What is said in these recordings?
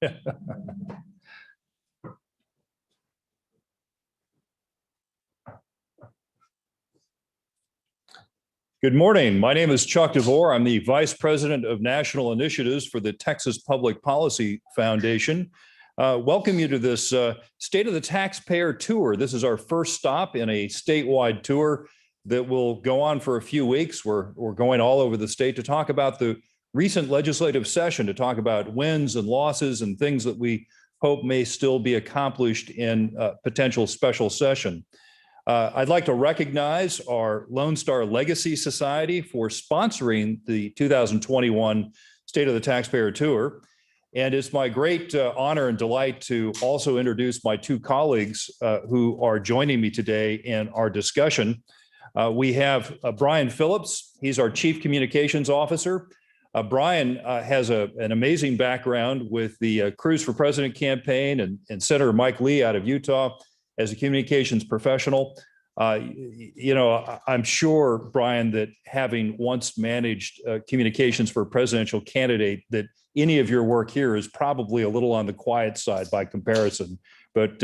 Good morning. My name is Chuck DeVore. I'm the Vice President of National Initiatives for the Texas Public Policy Foundation. Welcome you to this State of the Taxpayer tour. This is our first stop in a statewide tour that will go on for a few weeks. We're going all over the state to talk about the recent legislative session, to talk about wins and losses and things that we hope may still be accomplished in a potential special session. I'd like to recognize our Lone Star Legacy Society for sponsoring the 2021 State of the Taxpayer Tour. And it's my great honor and delight to also introduce my two colleagues who are joining me today in our discussion. We have Brian Phillips. He's our Chief Communications Officer. Brian has an amazing background with the Cruz for President campaign and Senator Mike Lee out of Utah as a communications professional. I'm sure, Brian, that having once managed communications for a presidential candidate, that any of your work here is probably a little on the quiet side by comparison. But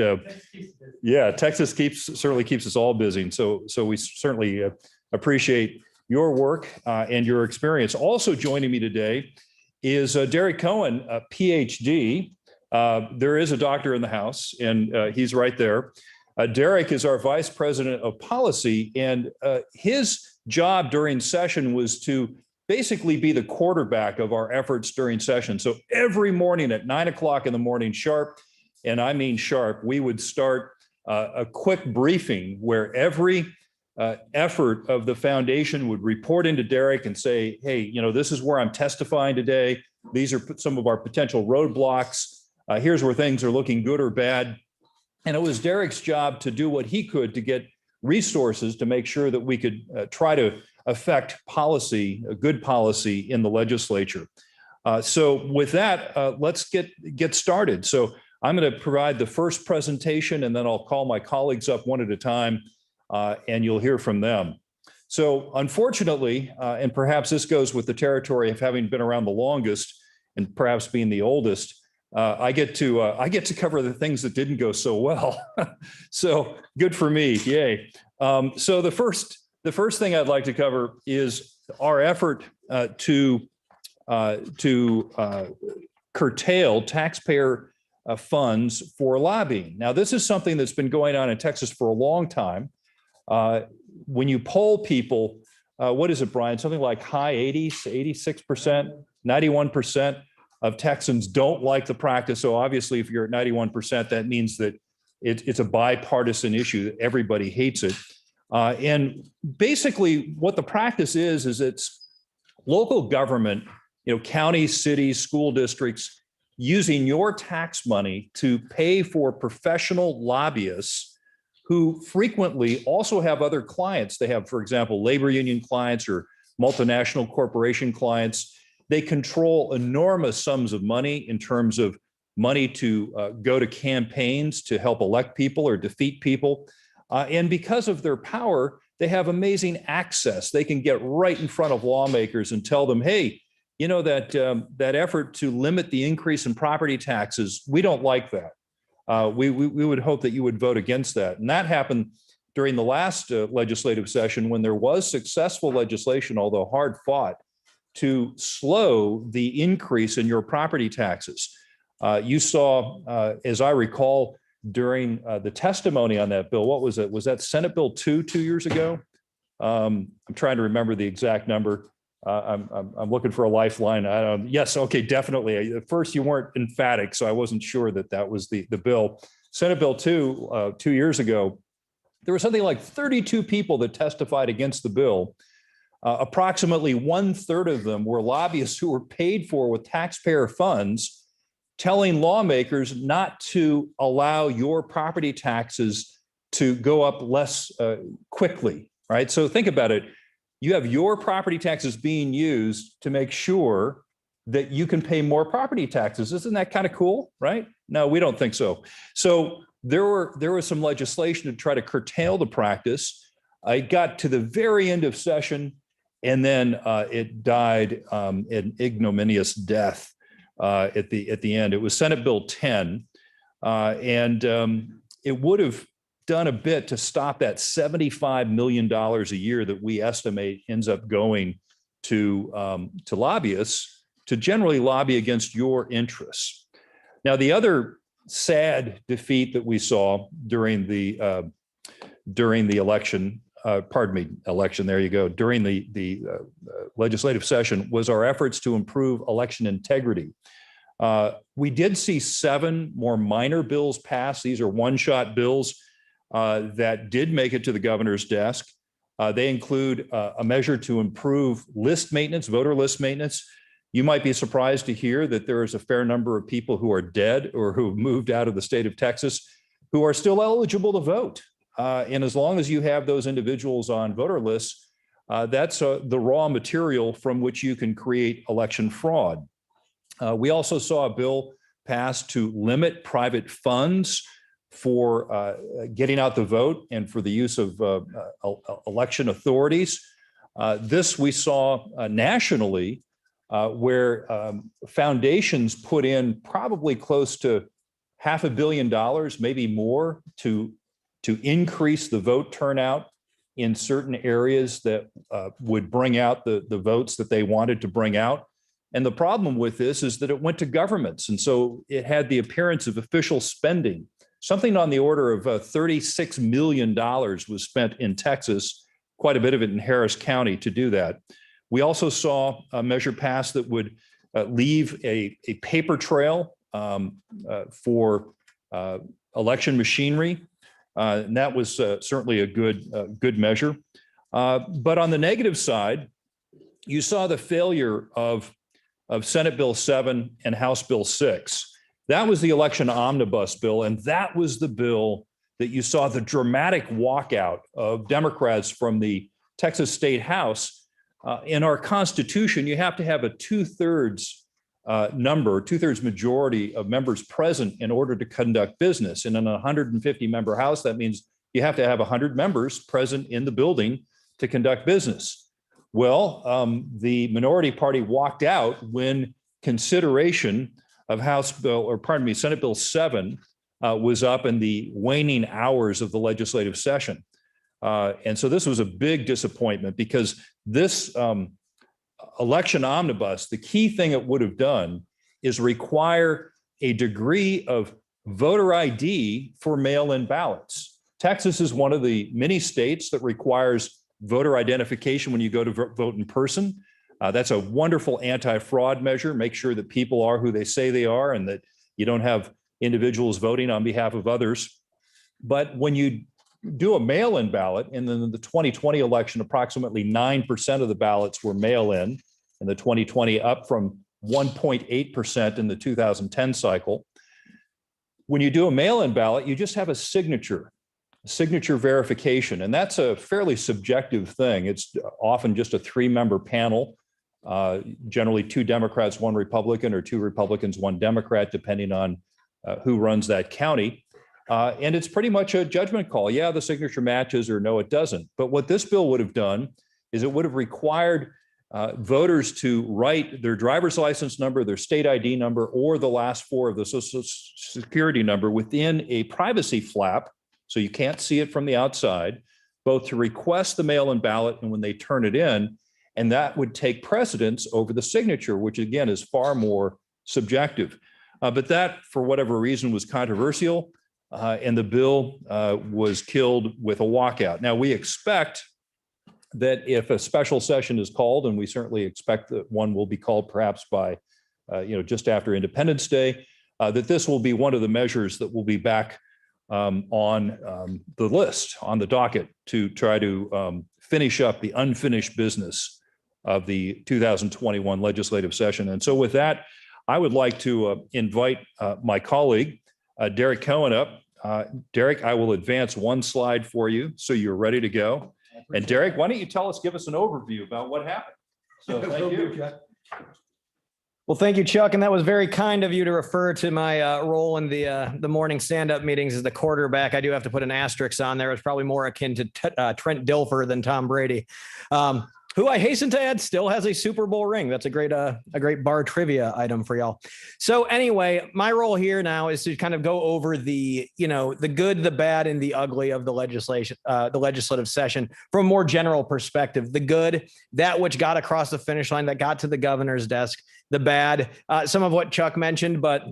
Texas certainly keeps us all busy. And so we certainly appreciate your work and your experience. Also joining me today is Derrick Cohen, a Ph.D. There is a doctor in the house, and he's right there. Derrick is our Vice President of Policy, and his job during session was to basically be the quarterback of our efforts during session. So every morning at 9 o'clock in the morning sharp, and I mean sharp, we would start a quick briefing where every effort of the foundation would report into Derrick and say, hey, this is where I'm testifying today. These are some of our potential roadblocks. Here's where things are looking good or bad. And it was Derrick's job to do what he could to get resources to make sure that we could try to affect policy, a good policy in the legislature. So with that, let's get started. So I'm going to provide the first presentation, and then I'll call my colleagues up one at a time, and you'll hear from them. So unfortunately, and perhaps this goes with the territory of having been around the longest and perhaps being the oldest, I get to cover the things that didn't go so well. So good for me, yay. So the first thing I'd like to cover is our effort to curtail taxpayer funds for lobbying. Now, this is something that's been going on in Texas for a long time. When you poll people, what is it, Brian? Something like high 80s, 86%, 91% of Texans don't like the practice. So obviously, if you're at 91%, that means that it's a bipartisan issue. Everybody hates it. And basically, what the practice is it's local government, counties, cities, school districts, using your tax money to pay for professional lobbyists who frequently also have other clients. They have, for example, labor union clients or multinational corporation clients. They control enormous sums of money in terms of money to go to campaigns to help elect people or defeat people. And because of their power, they have amazing access. They can get right in front of lawmakers and tell them, hey, that effort to limit the increase in property taxes, we don't like that. We would hope that you would vote against that. And that happened during the last legislative session when there was successful legislation, although hard fought, to slow the increase in your property taxes. You saw, as I recall, during the testimony on that bill, what was it? Was that Senate Bill 2 years ago? I'm trying to remember the exact number. I'm looking for a lifeline. Yes, okay, definitely. At first, you weren't emphatic, so I wasn't sure that was the bill. Senate Bill 2, 2 years ago, there were something like 32 people that testified against the bill. Approximately 1/3 of them were lobbyists who were paid for with taxpayer funds, telling lawmakers not to allow your property taxes to go up less quickly, right? So think about it. You have your property taxes being used to make sure that you can pay more property taxes. Isn't that kind of cool, right? No, we don't think so. So there was some legislation to try to curtail the practice. I got to the very end of session, and then it died an ignominious death. at the end. It was Senate Bill 10, and it would have done a bit to stop that $75 million a year that we estimate ends up going to lobbyists to generally lobby against your interests. Now, the other sad defeat that we saw during the election, there you go, during the legislative session was our efforts to improve election integrity. We did see 7 more minor bills pass. These are one-shot bills that did make it to the governor's desk. They include a measure to improve list maintenance, voter list maintenance. You might be surprised to hear that there is a fair number of people who are dead or who have moved out of the state of Texas who are still eligible to vote. And as long as you have those individuals on voter lists, that's the raw material from which you can create election fraud. We also saw a bill passed to limit private funds for getting out the vote and for the use of election authorities. This we saw nationally, where foundations put in probably close to $500 million, maybe more, to increase the vote turnout in certain areas that would bring out the votes that they wanted to bring out. And the problem with this is that it went to governments. And so it had the appearance of official spending. Something on the order of $36 million was spent in Texas, quite a bit of it in Harris County to do that. We also saw a measure passed that would leave a paper trail for election machinery. And that was certainly a good measure. But on the negative side, you saw the failure of Senate Bill 7 and House Bill 6. That was the election omnibus bill, and that was the bill that you saw the dramatic walkout of Democrats from the Texas State House. In our Constitution, you have to have a two-thirds majority of members present in order to conduct business. And in a 150-member House, that means you have to have 100 members present in the building to conduct business. Well, the minority party walked out when consideration of Senate Bill 7 was up in the waning hours of the legislative session. And so this was a big disappointment because this election omnibus, the key thing it would have done is require a degree of voter ID for mail-in ballots. Texas is one of the many states that requires voter identification when you go to vote in person. That's a wonderful anti-fraud measure. Make sure that people are who they say they are and that you don't have individuals voting on behalf of others. But when you do a mail-in ballot, and then in the 2020 election, approximately 9% of the ballots were mail-in, in the 2020 up from 1.8% in the 2010 cycle. When you do a mail-in ballot, you just have a signature verification, and that's a fairly subjective thing. It's often just a 3-member panel, generally 2 Democrats, 1 Republican, or 2 Republicans, 1 Democrat, depending on who runs that county. And it's pretty much a judgment call. Yeah, the signature matches, or no, it doesn't. But what this bill would have done is it would have required voters to write their driver's license number, their state ID number, or the last 4 of the Social Security number within a privacy flap, so you can't see it from the outside, both to request the mail-in ballot and when they turn it in. And that would take precedence over the signature, which again is far more subjective. But that, for whatever reason, was controversial. And the bill was killed with a walkout. Now, we expect that if a special session is called, and we certainly expect that one will be called perhaps by, just after Independence Day, that this will be one of the measures that will be back on the list, on the docket, to try to finish up the unfinished business of the 2021 legislative session. And so with that, I would like to invite my colleague, Derrick Cohen up. Derrick, I will advance 1 slide for you so you're ready to go. And Derrick, why don't you give us an overview about what happened? So thank you. Well, thank you, Chuck. And that was very kind of you to refer to my role in the morning stand-up meetings as the quarterback. I do have to put an asterisk on there. It's probably more akin to Trent Dilfer than Tom Brady. who I hasten to add still has a Super Bowl ring. That's a great bar trivia item for y'all. So anyway, my role here now is to kind of go over the good, the bad, and the ugly of the legislative session from a more general perspective. The good, that which got across the finish line, that got to the governor's desk. The bad, some of what Chuck mentioned, but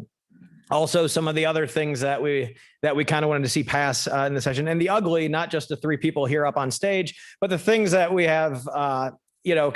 also some of the other things that we kind of wanted to see pass in the session. And the ugly, not just the three people here up on stage, but the things that we have,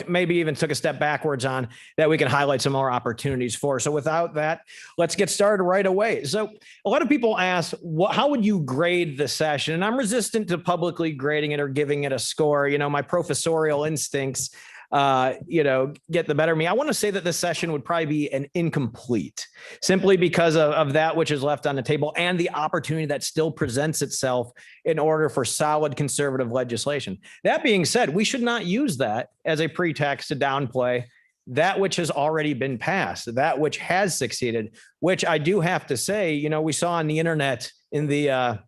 maybe even took a step backwards on, that we can highlight some more opportunities for. So without that, let's get started right away. So a lot of people ask, how would you grade the session? And I'm resistant to publicly grading it or giving it a score. My professorial instincts get the better of me. I want to say that this session would probably be an incomplete, simply because of that which is left on the table and the opportunity that still presents itself in order for solid conservative legislation. That being said, we should not use that as a pretext to downplay that which has already been passed, that which has succeeded, which I do have to say, we saw on the internet in the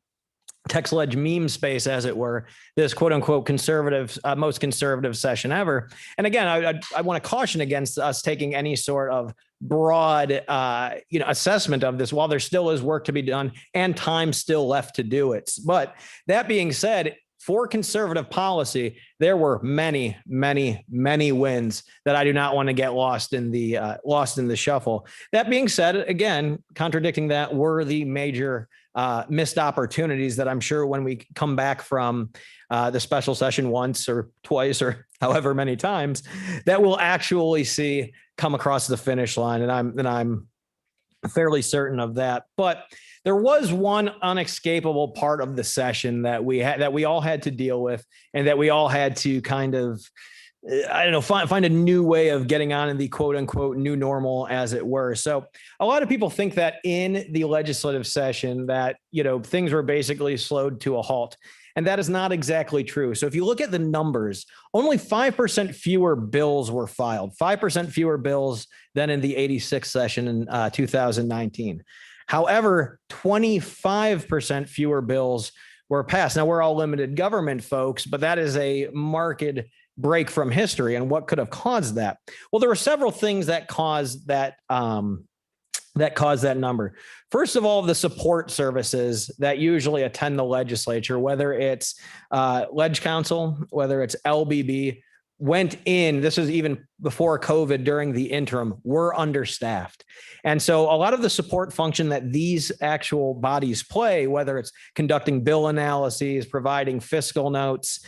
text ledge meme space, as it were, this quote unquote conservative, most conservative session ever. And again, I want to caution against us taking any sort of broad, assessment of this while there still is work to be done and time still left to do it. But that being said, for conservative policy, there were many, many, many wins that I do not want to get lost in the shuffle. That being said, again, contradicting that were the major missed opportunities that I'm sure when we come back from the special session once or twice or however many times, that we'll actually see come across the finish line. And I'm fairly certain of that. But there was one unescapable part of the session that we all had to deal with, and that we all had to kind of, find a new way of getting on in the quote unquote new normal, as it were. So a lot of people think that in the legislative session that, things were basically slowed to a halt. And that is not exactly true. So if you look at the numbers, only 5% fewer bills were filed, 5% fewer bills than in the 86th session in 2019. However, 25% fewer bills were passed. Now, we're all limited government folks, but that is a marked break from history. And what could have caused that? Well, there were several things that caused that number. First of all, the support services that usually attend the legislature, whether it's Ledge Council, whether it's LBB, went in, this was even before COVID, during the interim, were understaffed. And so a lot of the support function that these actual bodies play, whether it's conducting bill analyses, providing fiscal notes,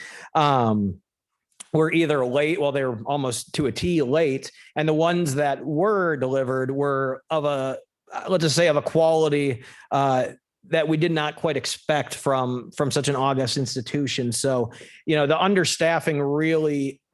were either late, well, they were almost to a T late, and the ones that were delivered were of a, let's just say, of a quality that we did not quite expect from such an august institution. So, the understaffing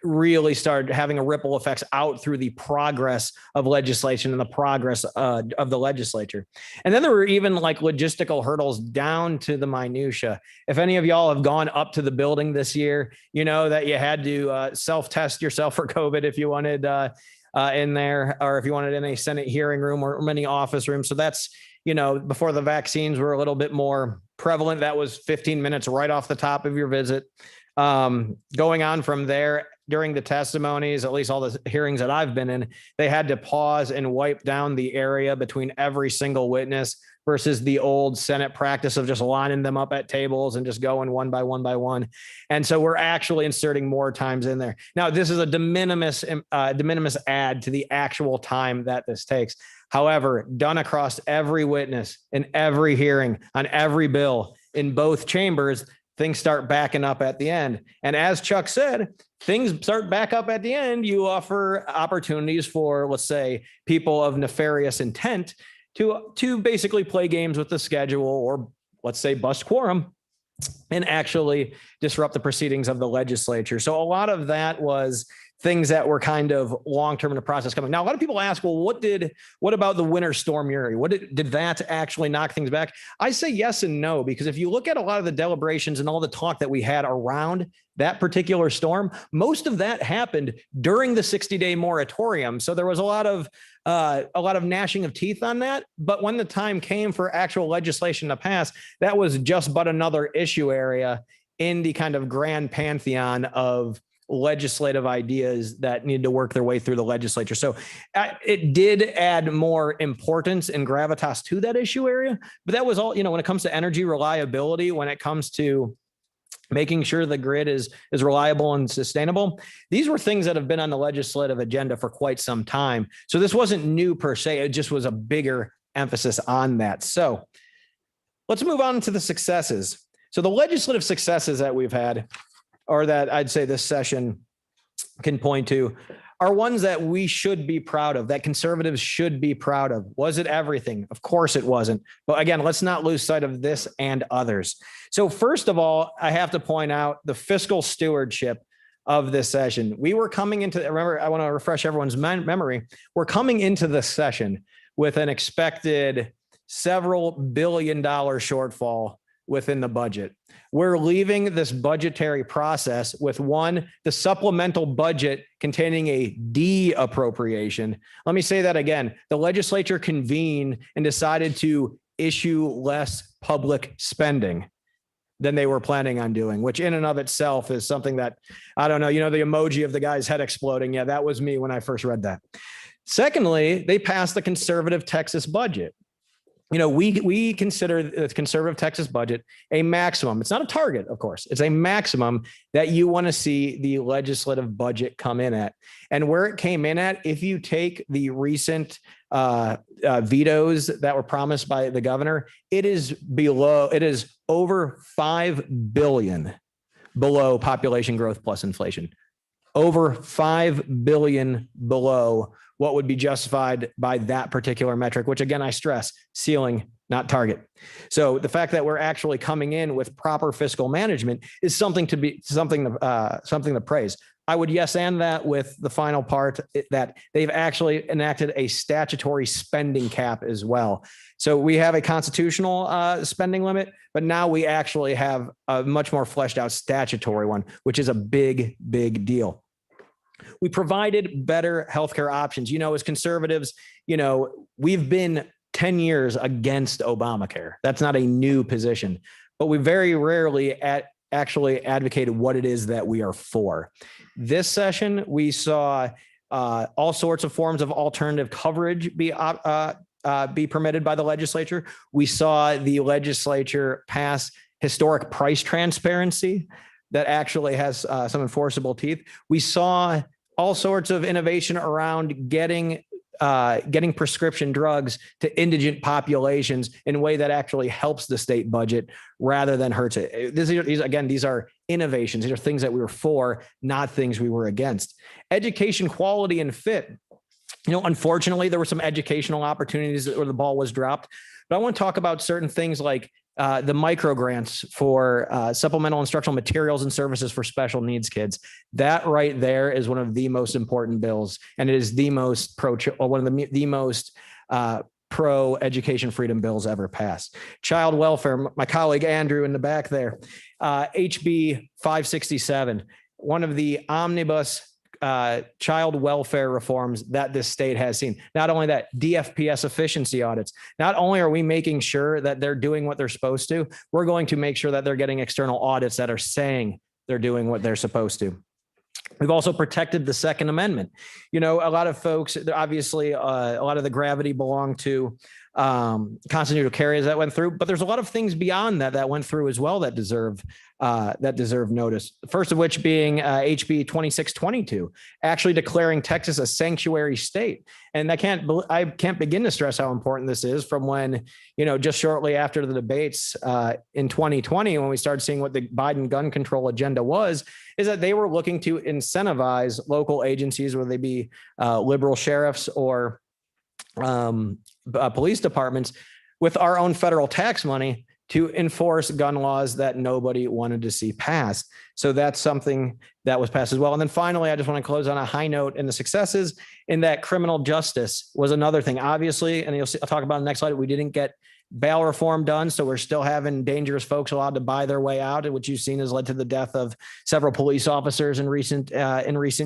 really started having a ripple effects out through the progress of legislation and the progress of the legislature. And then there were even logistical hurdles down to the minutia. If any of y'all have gone up to the building this year, you know that you had to self-test yourself for COVID if you wanted in there, or if you wanted in a Senate hearing room or many office rooms. So that's, before the vaccines were a little bit more prevalent, that was 15 minutes right off the top of your visit. Going on from there, during the testimonies, at least all the hearings that I've been in, they had to pause and wipe down the area between every single witness versus the old Senate practice of just lining them up at tables and just going one by one. And so we're actually inserting more times in there. Now, this is a de minimis add to the actual time that this takes. However, done across every witness in every hearing on every bill in both chambers, things start backing up at the end. And as Chuck said, things start back up at the end. You offer opportunities for, let's say, people of nefarious intent to basically play games with the schedule, or let's say bust quorum and actually disrupt the proceedings of the legislature. So a lot of that was things that were kind of long-term in the process coming. Now, a lot of people ask, well, what about the Winter Storm Uri? Did that actually knock things back? I say yes and no, because if you look at a lot of the deliberations and all the talk that we had around that particular storm, most of that happened during the 60-day moratorium. So there was a lot of gnashing of teeth on that. But when the time came for actual legislation to pass, that was just but another issue area in the kind of grand pantheon of legislative ideas that need to work their way through the legislature. So it did add more importance and gravitas to that issue area. But that was all, when it comes to energy reliability, when it comes to making sure the grid is reliable and sustainable, these were things that have been on the legislative agenda for quite some time. So this wasn't new per se. It just was a bigger emphasis on that. So let's move on to the successes. So the legislative successes that we've had, or that I'd say this session can point to, are ones that we should be proud of, that conservatives should be proud of. Was it everything? Of course it wasn't. But again, let's not lose sight of this and others. So first of all, I have to point out the fiscal stewardship of this session. We were coming into, remember, I want to refresh everyone's memory. We're coming into this session with an expected several $billion-dollar shortfall within the budget. We're leaving this budgetary process with the supplemental budget containing a D appropriation. Let me say that again. The legislature convened and decided to issue less public spending than they were planning on doing, which in and of itself is something that, I don't know, the emoji of the guy's head exploding. Yeah, that was me when I first read that. Secondly, they passed the conservative Texas budget. We consider the conservative Texas budget a maximum. It's not a target, of course. It's a maximum that you want to see the legislative budget come in at. And where it came in at, if you take the recent vetoes that were promised by the governor, it is over $5 billion below population growth plus inflation. Over $5 billion below what would be justified by that particular metric, which again, I stress, ceiling, not target. So the fact that we're actually coming in with proper fiscal management is something to praise. I would yes and that with the final part that they've actually enacted a statutory spending cap as well. So we have a constitutional spending limit, but now we actually have a much more fleshed out statutory one, which is a big, big deal. We provided better healthcare options. As conservatives, we've been 10 years against Obamacare. That's not a new position, but we very rarely actually advocated what it is that we are for. This session, we saw all sorts of forms of alternative coverage be permitted by the legislature. We saw the legislature pass historic price transparency that actually has some enforceable teeth. We saw all sorts of innovation around getting prescription drugs to indigent populations in a way that actually helps the state budget rather than hurts it. These are innovations. These are things that we were for, not things we were against. Education quality and fit. Unfortunately, there were some educational opportunities where the ball was dropped. But I want to talk about certain things like the micro grants for supplemental instructional materials and services for special needs kids. That right there is one of the most important bills, and it is the most one of the most pro education freedom bills ever passed. Child welfare. My colleague Andrew in the back there, HB 567, one of the omnibus child welfare reforms that this state has seen. Not only that, DFPS efficiency audits. Not only are we making sure that they're doing what they're supposed to, we're going to make sure that they're getting external audits that are saying they're doing what they're supposed to. We've also protected the Second Amendment. A lot of folks, obviously, a lot of the gravity belonged to constitutional carriers that went through, but there's a lot of things beyond that went through as well that deserve notice. The first of which being HB 2622, actually declaring Texas a sanctuary state. And I can't begin to stress how important this is from when, just shortly after the debates in 2020, when we started seeing what the Biden gun control agenda was, is that they were looking to incentivize local agencies, whether they be liberal sheriffs or police departments, with our own federal tax money to enforce gun laws that nobody wanted to see passed. So that's something that was passed as well. And then finally, I just want to close on a high note in the successes in that criminal justice was another thing. Obviously, and I'll talk about in the next slide, we didn't get bail reform done. So we're still having dangerous folks allowed to buy their way out, which you've seen has led to the death of several police officers in recent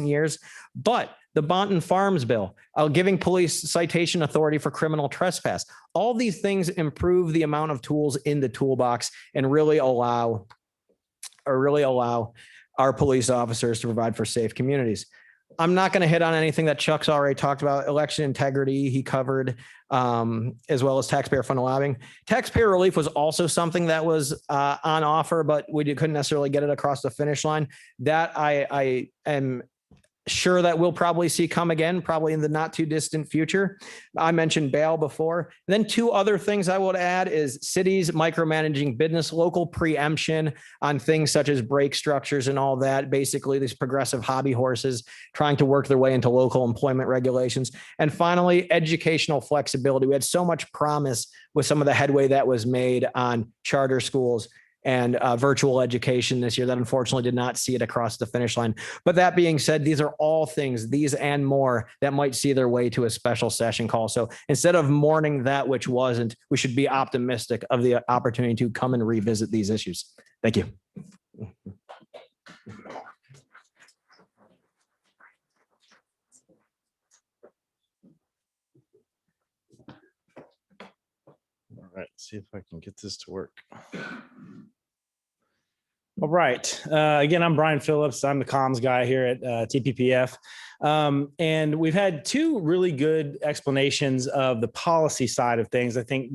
years. But the Bonton Farms bill, giving police citation authority for criminal trespass. All these things improve the amount of tools in the toolbox and really allow our police officers to provide for safe communities. I'm not going to hit on anything that Chuck's already talked about. Election integrity, he covered, as well as taxpayer fund lobbying. Taxpayer relief was also something that was on offer, but we couldn't necessarily get it across the finish line. That I am sure that we'll probably see come again, probably in the not too distant future. I mentioned bail before. And then two other things I would add is cities micromanaging business, local preemption on things such as brake structures and all that. Basically, these progressive hobby horses trying to work their way into local employment regulations. And finally, educational flexibility. We had so much promise with some of the headway that was made on charter schools and virtual education this year that unfortunately did not see it across the finish line. But that being said, these are all things, these and more, that might see their way to a special session call. So instead of mourning that which wasn't, we should be optimistic of the opportunity to come and revisit these issues. Thank you. All right, see if I can get this to work. All right. Again, I'm Brian Phillips. I'm the comms guy here at TPPF. And we've had two really good explanations of the policy side of things. I think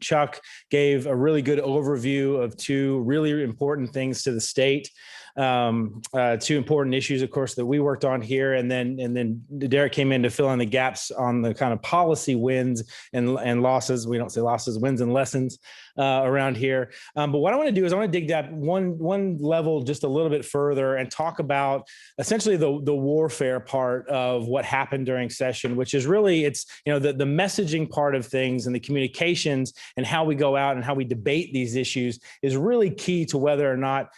Chuck gave a really good overview of two really important things to the state. Two important issues, of course, that we worked on here, and then Derrick came in to fill in the gaps on the kind of policy wins and losses. We don't say losses, wins and lessons around here. But what I want to do is I want to dig that one level just a little bit further and talk about essentially the warfare part of what happened during session, which is really the messaging part of things and the communications and how we go out and how we debate these issues is really key to whether or not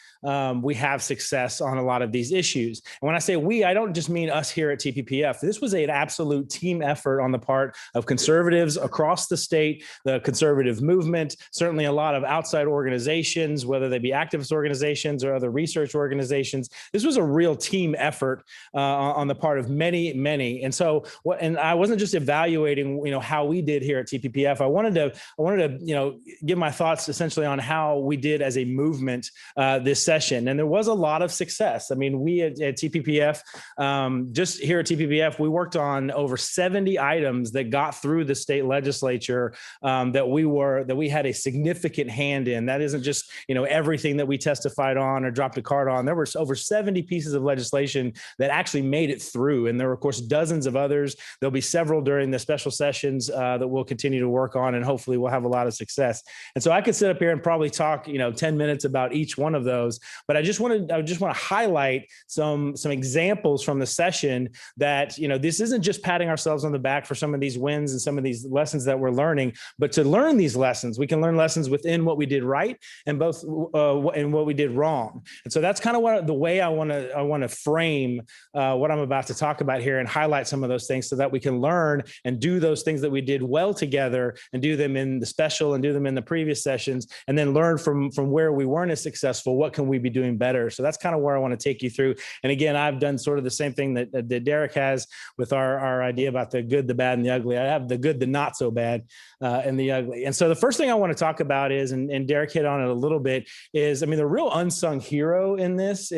we have success on a lot of these issues. And when I say we, I don't just mean us here at TPPF. This was an absolute team effort on the part of conservatives across the state, the conservative movement, certainly a lot of outside organizations, whether they be activist organizations or other research organizations. This was a real team effort on the part of many. And so, and I wasn't just evaluating, how we did here at TPPF. I wanted to, give my thoughts essentially on how we did as a movement this session. And there was a lot of success. I mean, we at TPPF, just here at TPPF, we worked on over 70 items that got through the state legislature that we had a significant hand in. That isn't just, everything that we testified on or dropped a card on. There were over 70 pieces of legislation that actually made it through. And there were, of course, dozens of others. There'll be several during the special sessions that we'll continue to work on, and hopefully we'll have a lot of success. And so I could sit up here and probably talk, 10 minutes about each one of those. But I just want to highlight some examples from the session that, this isn't just patting ourselves on the back for some of these wins and some of these lessons that we're learning, but to learn these lessons, we can learn lessons within what we did right and both and what we did wrong. And so that's kind of the way I want to frame what I'm about to talk about here and highlight some of those things so that we can learn and do those things that we did well together and do them in the special and do them in the previous sessions, and then learn from where we weren't as successful. What can we be doing better? So that's kind of where I want to take you through. And again, I've done sort of the same thing that Derrick has with our idea about the good, the bad, and the ugly. I have the good, the not so bad, and the ugly. And so the first thing I want to talk about is, and Derrick hit on it a little bit, is, the real unsung hero in this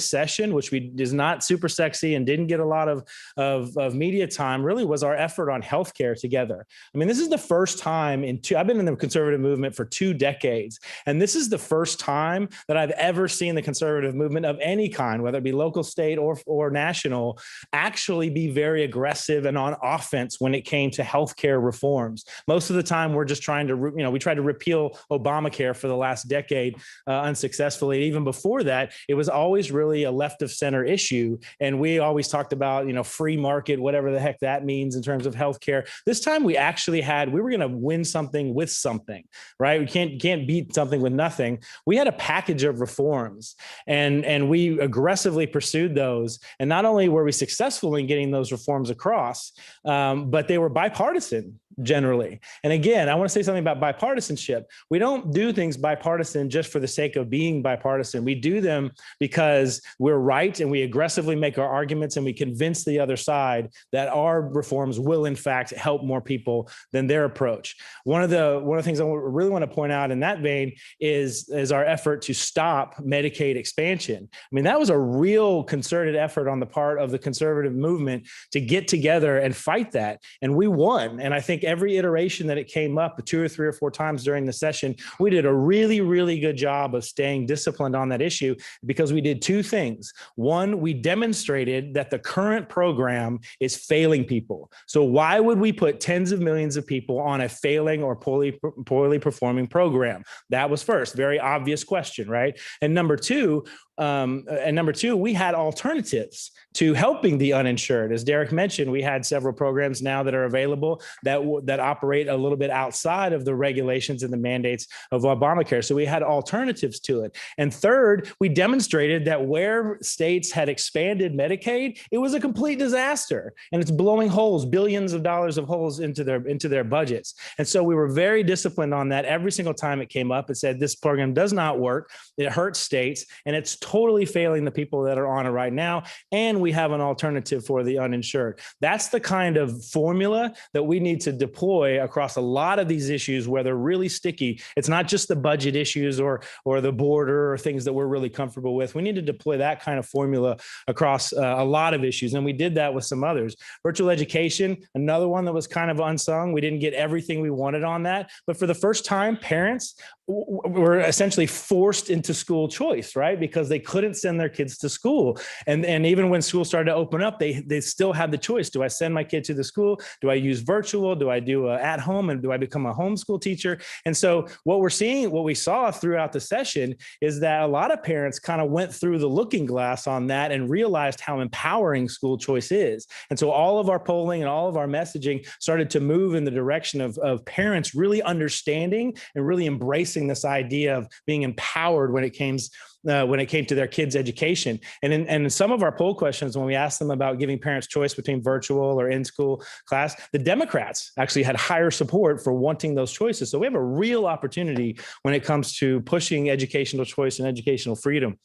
session, which is not super sexy and didn't get a lot of media time, really was our effort on healthcare together. This is the first time I've been in the conservative movement for 2 decades, and this is the first time that I've ever seen the conservative movement of any kind, whether it be local, state, or national, actually be very aggressive and on offense when it came to healthcare reforms. Most of the time, we're just trying to, we tried to repeal Obamacare for the last decade unsuccessfully. Even before that, it was always really a left of center issue. And we always talked about, free market, whatever the heck that means in terms of healthcare. This time we actually we were going to win something with something, right? We can't beat something with nothing. We had a package of reforms and we aggressively pursued those. And not only were we successful in getting those reforms across, but they were bipartisan. generally. And again, I want to say something about bipartisanship. We don't do things bipartisan just for the sake of being bipartisan. We do them because we're right and we aggressively make our arguments and we convince the other side that our reforms will in fact help more people than their approach. One of the things I really want to point out in that vein is our effort to stop Medicaid expansion. I mean, that was a real concerted effort on the part of the conservative movement to get together and fight that. And we won. And I think every iteration that it came up 2 or 3 or 4 times during the session, we did a really, really good job of staying disciplined on that issue because we did 2 things. One, we demonstrated that the current program is failing people. So why would we put tens of millions of people on a failing or poorly performing program? That was first, very obvious question, right? And number two, we had alternatives to helping the uninsured. As Derrick mentioned, we had several programs now that are available that operate a little bit outside of the regulations and the mandates of Obamacare. So we had alternatives to it. And third, we demonstrated that where states had expanded Medicaid, it was a complete disaster, and it's blowing holes, billions of dollars of holes into their budgets. And so we were very disciplined on that. Every single time it came up, it said this program does not work. It hurts states, and it's totally failing the people that are on it right now. And we have an alternative for the uninsured. That's the kind of formula that we need to deploy across a lot of these issues where they're really sticky. It's not just the budget issues or the border or things that we're really comfortable with. We need to deploy that kind of formula across a lot of issues. And we did that with some others. Virtual education, another one that was kind of unsung. We didn't get everything we wanted on that. But for the first time, parents were essentially forced into school choice, right? Because they couldn't send their kids to school. And even when schools started to open up, they still had the choice. Do I send my kid to the school? Do I use virtual? Do I do at home? And do I become a homeschool teacher? And so what we saw throughout the session is that a lot of parents kind of went through the looking glass on that and realized how empowering school choice is. And so all of our polling and all of our messaging started to move in the direction of parents really understanding and really embracing this idea of being empowered when it came to their kids' education. And in some of our poll questions, when we asked them about giving parents choice between virtual or in-school class, the Democrats actually had higher support for wanting those choices. So we have a real opportunity when it comes to pushing educational choice and educational freedom.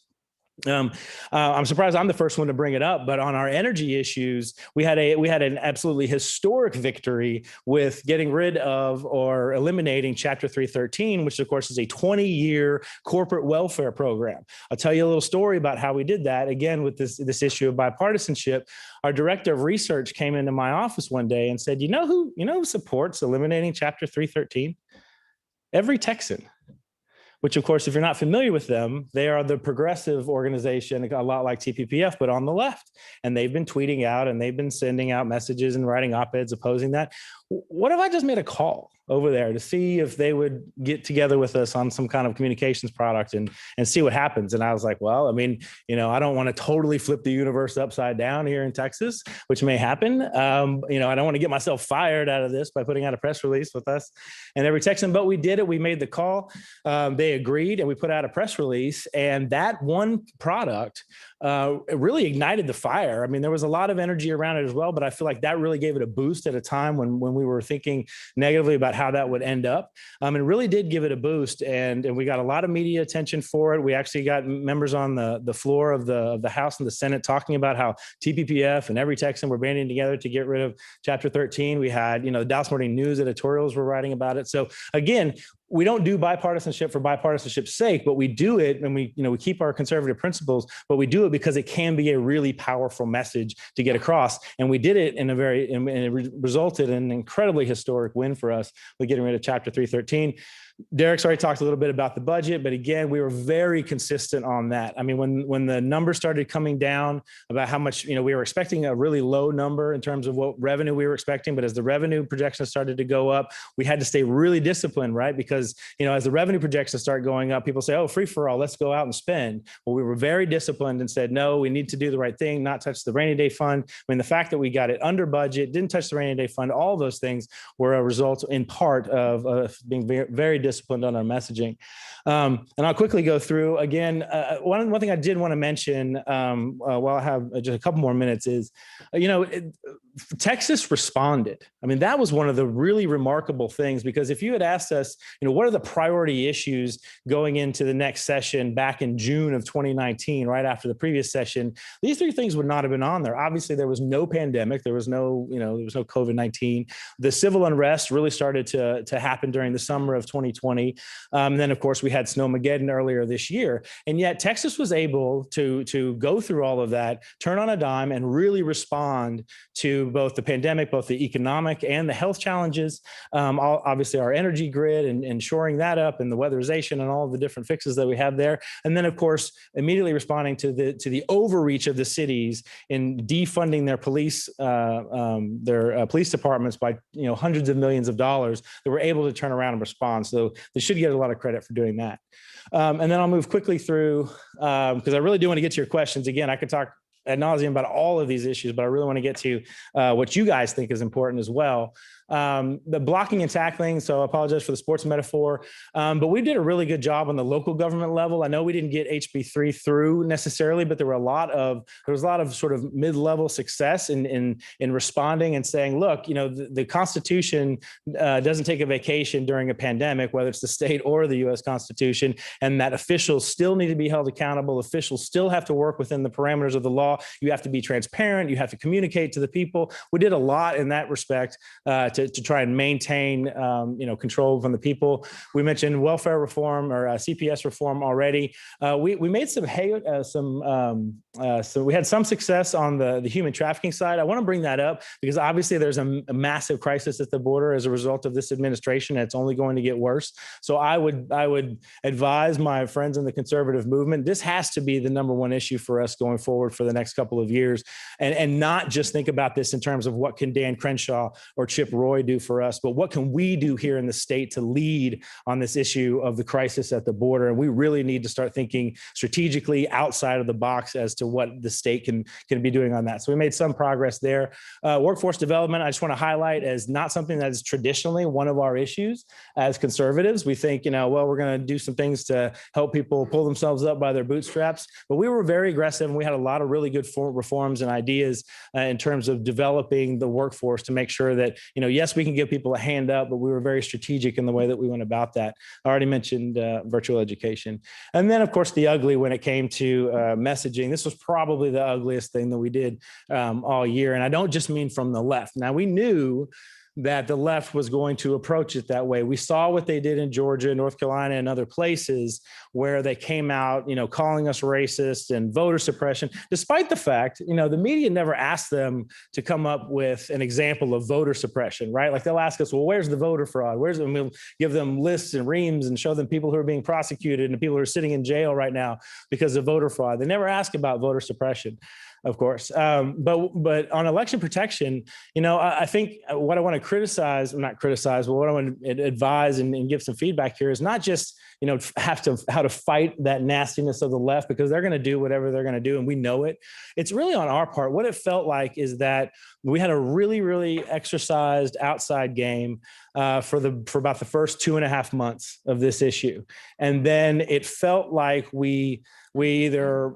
I'm surprised I'm the first one to bring it up, but on our energy issues, we had an absolutely historic victory with getting rid of or eliminating Chapter 313, which of course is a 20-year corporate welfare program. I'll tell you a little story about how we did that. Again, with this issue of bipartisanship, our director of research came into my office one day and said, "You know who supports eliminating Chapter 313? Every Texan." Which, of course, if you're not familiar with them, they are the progressive organization, a lot like TPPF, but on the left. And they've been tweeting out and they've been sending out messages and writing op-eds opposing that. What if I just made a call over there to see if they would get together with us on some kind of communications product and see what happens? And I was like, well, I mean, I don't want to totally flip the universe upside down here in Texas, which may happen. I don't want to get myself fired out of this by putting out a press release with us and every Texan, but we did it. We made the call. They agreed and we put out a press release, and that one product it really ignited the fire. I mean, there was a lot of energy around it as well, but I feel like that really gave it a boost at a time when we were thinking negatively about how that would end up. And really did give it a boost, and we got a lot of media attention for it. We actually got members on the floor of the House and the Senate talking about how TPPF and every Texan were banding together to get rid of Chapter 13. We had, the Dallas Morning News editorials were writing about it. So again, we don't do bipartisanship for bipartisanship's sake, but we do it, and we keep our conservative principles, but we do it because it can be a really powerful message to get across. And we did it and it resulted in an incredibly historic win for us with getting rid of Chapter 313. Derrick's already talked a little bit about the budget, but again, we were very consistent on that. I mean, when the numbers started coming down about how much, we were expecting a really low number in terms of what revenue we were expecting, but as the revenue projections started to go up, we had to stay really disciplined, right? Because, as the revenue projections start going up, people say, oh, free for all, let's go out and spend. Well, we were very disciplined and said, no, we need to do the right thing, not touch the rainy day fund. I mean, the fact that we got it under budget, didn't touch the rainy day fund, all those things were a result in part of being very, very disciplined on our messaging. And I'll quickly go through again. One thing I did want to mention while I have just a couple more minutes is, Texas responded. I mean, that was one of the really remarkable things, because if you had asked us, what are the priority issues going into the next session back in June of 2019, right after the previous session, these three things would not have been on there. Obviously, there was no pandemic. There was no, there was no COVID-19. The civil unrest really started to happen during the summer of 2020. And then, of course, we had Snowmageddon earlier this year. And yet Texas was able to go through all of that, turn on a dime, and really respond to both the pandemic, both the economic and the health challenges, obviously our energy grid and shoring that up, and the weatherization and all of the different fixes that we have there. And then, of course, immediately responding to the overreach of the cities in defunding their police departments by hundreds of millions of dollars, that were able to turn around and respond. So they should get a lot of credit for doing that. And then I'll move quickly through, because I really do want to get to your questions. Again, I could talk ad nauseum about all of these issues, but I really want to get to what you guys think is important as well. The blocking and tackling. So I apologize for the sports metaphor, but we did a really good job on the local government level. I know we didn't get HB3 through necessarily, but there was a lot of sort of mid-level success in responding and saying, look, the Constitution doesn't take a vacation during a pandemic, whether it's the state or the U.S. Constitution, and that officials still need to be held accountable. Officials still have to work within the parameters of the law. You have to be transparent. You have to communicate to the people. We did a lot in that respect to try and maintain, control from the people. We mentioned welfare reform or CPS reform already. We made so we had some success on the human trafficking side. I want to bring that up because obviously there's a massive crisis at the border as a result of this administration. And it's only going to get worse. So I would advise my friends in the conservative movement, this has to be the number one issue for us going forward for the next couple of years, and not just think about this in terms of what can Dan Crenshaw or Chip Roy do for us, but what can we do here in the state to lead on this issue of the crisis at the border? And we really need to start thinking strategically outside of the box as to what the state can be doing on that. So we made some progress there. Workforce development, I just want to highlight as not something that is traditionally one of our issues as conservatives. We think, we're going to do some things to help people pull themselves up by their bootstraps, but we were very aggressive and we had a lot of really good reforms and ideas in terms of developing the workforce to make sure that, yes, we can give people a hand up, but we were very strategic in the way that we went about that. I already mentioned virtual education. And then, of course, the ugly when it came to messaging. This was probably the ugliest thing that we did all year. And I don't just mean from the left. Now, we knew that the left was going to approach it that way. We saw what they did in Georgia, North Carolina, and other places where they came out, calling us racist and voter suppression, despite the fact, the media never asked them to come up with an example of voter suppression, right? Like they'll ask us, well, where's the voter fraud? And we'll give them lists and reams and show them people who are being prosecuted and people who are sitting in jail right now because of voter fraud. They never ask about voter suppression, of course. But on election protection, I think what I want to not criticize, but what I want to advise and give some feedback here is not just, how to fight that nastiness of the left, because they're going to do whatever they're going to do. And we know it. It's really on our part. What it felt like is that we had a really, really exercised outside game for about the first 2.5 months of this issue. And then it felt like we either,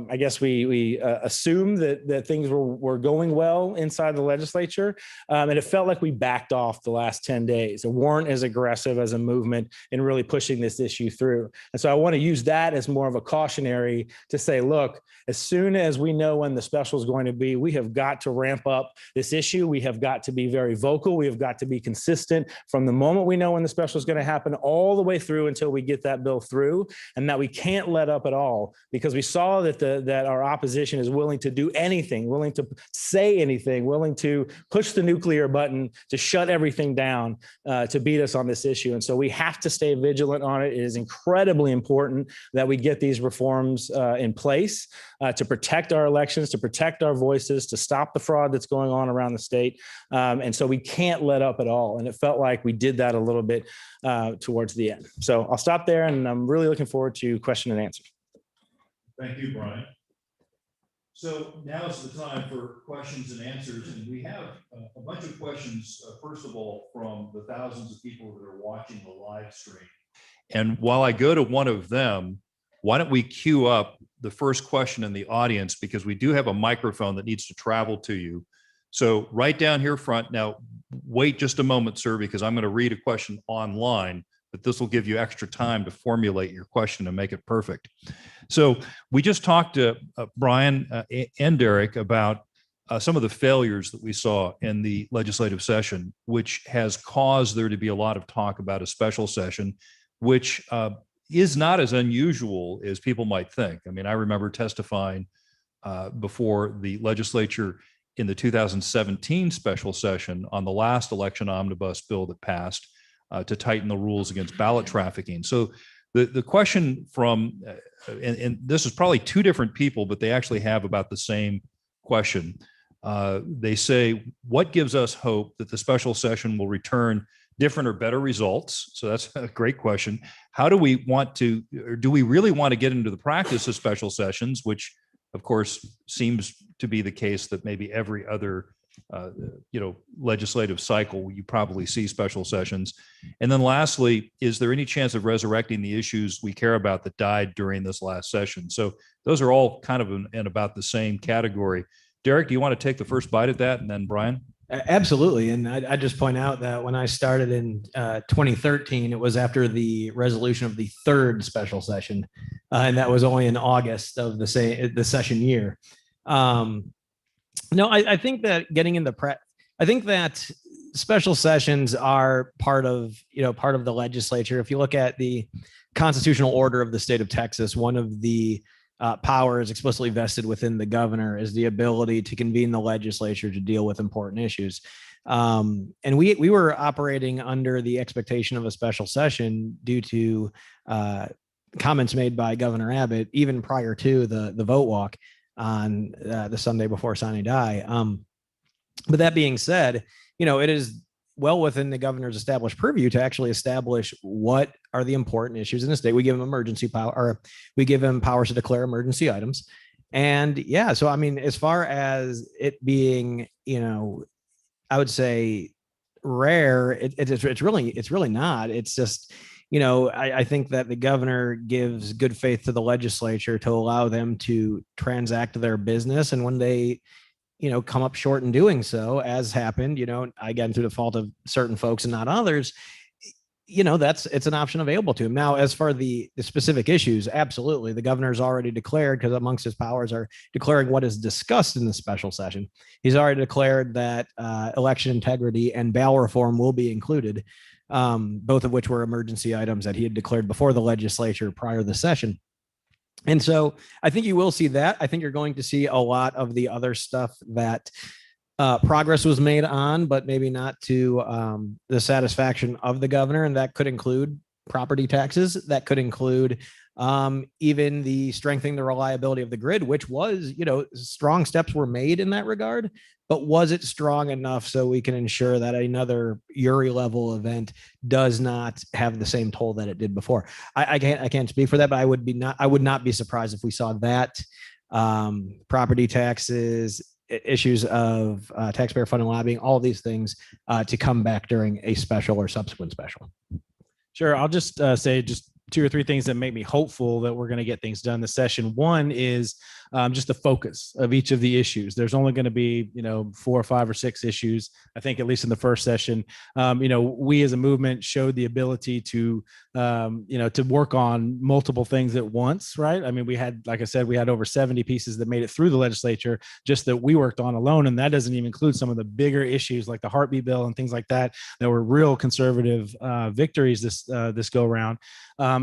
I guess we assumed that things were going well inside the legislature. And it felt like we backed off the last 10 days and weren't as aggressive as a movement in really pushing this issue through. And so I want to use that as more of a cautionary to say, look, as soon as we know when the special is going to be, we have got to ramp up this issue. We have got to be very vocal. We have got to be consistent from the moment we know when the special is going to happen all the way through until we get that bill through, and that we can't let up at all, because we saw that our opposition is willing to do anything, willing to say anything, willing to push the nuclear button to shut everything down to beat us on this issue. And so we have to stay vigilant on it. It is incredibly important that we get these reforms in place to protect our elections, to protect our voices, to stop the fraud that's going on around the state. And so we can't let up at all. And it felt like we did that a little bit towards the end. So I'll stop there, and I'm really looking forward to question and answer. Thank you, Brian. So now is the time for questions and answers. And we have a bunch of questions, first of all, from the thousands of people that are watching the live stream. And while I go to one of them, why don't we queue up the first question in the audience, because we do have a microphone that needs to travel to you. So right down here front. Now, wait just a moment, sir, because I'm going to read a question online, but this will give you extra time to formulate your question and make it perfect. So we just talked to Brian and Derrick about some of the failures that we saw in the legislative session, which has caused there to be a lot of talk about a special session, which is not as unusual as people might think. I mean, I remember testifying before the legislature in the 2017 special session on the last election omnibus bill that passed to tighten the rules against ballot trafficking. So the question from, and this is probably two different people, but they actually have about the same question. They say, what gives us hope that the special session will return different or better results? So that's a great question. How do we want to, or do we really want to get into the practice of special sessions, which of course seems to be the case that maybe every other legislative cycle, you probably see special sessions. And then lastly, is there any chance of resurrecting the issues we care about that died during this last session? So those are all kind of in about the same category. Derrick, do you want to take the first bite at that? And then Brian? Absolutely. And I just point out that when I started in 2013, it was after the resolution of the third special session. And that was only in August of the session year. No, I think that getting into I think that special sessions are part of the legislature. If you look at the constitutional order of the state of Texas, one of the powers explicitly vested within the governor is the ability to convene the legislature to deal with important issues. And we were operating under the expectation of a special session due to comments made by Governor Abbott, even prior to the vote walk on the Sunday before Sine Die. But that being said, it is well within the governor's established purview to actually establish what are the important issues in the state. We give him emergency power, or we give him powers to declare emergency items. And yeah, so I mean, as far as it being, I would say rare, it's really not. It's just, I think that the governor gives good faith to the legislature to allow them to transact their business. And when they, come up short in doing so, as happened, again, through the fault of certain folks and not others, it's an option available to him. Now, as for the specific issues, absolutely. The governor's already declared, because amongst his powers are declaring what is discussed in the special session. He's already declared that election integrity and bail reform will be included, both of which were emergency items that he had declared before the legislature prior to the session. And so I think you will see that. I think you're going to see a lot of the other stuff that progress was made on, but maybe not to the satisfaction of the governor. And that could include property taxes. That could include even the strengthening the reliability of the grid, which was, strong steps were made in that regard. But was it strong enough so we can ensure that another Uri level event does not have the same toll that it did before? I can't speak for that, but I would not be surprised if we saw that property taxes, issues of taxpayer funding lobbying, all these things to come back during a special or subsequent special. Sure. I'll just say just two or three things that make me hopeful that we're going to get things done this session. One is just the focus of each of the issues. There's only going to be, 4 or 5 or 6 issues, I think, at least in the first session. We as a movement showed the ability to, to work on multiple things at once, right? I mean, we had, like I said, we had over 70 pieces that made it through the legislature just that we worked on alone. And that doesn't even include some of the bigger issues like the heartbeat bill and things like that were real conservative victories this go around.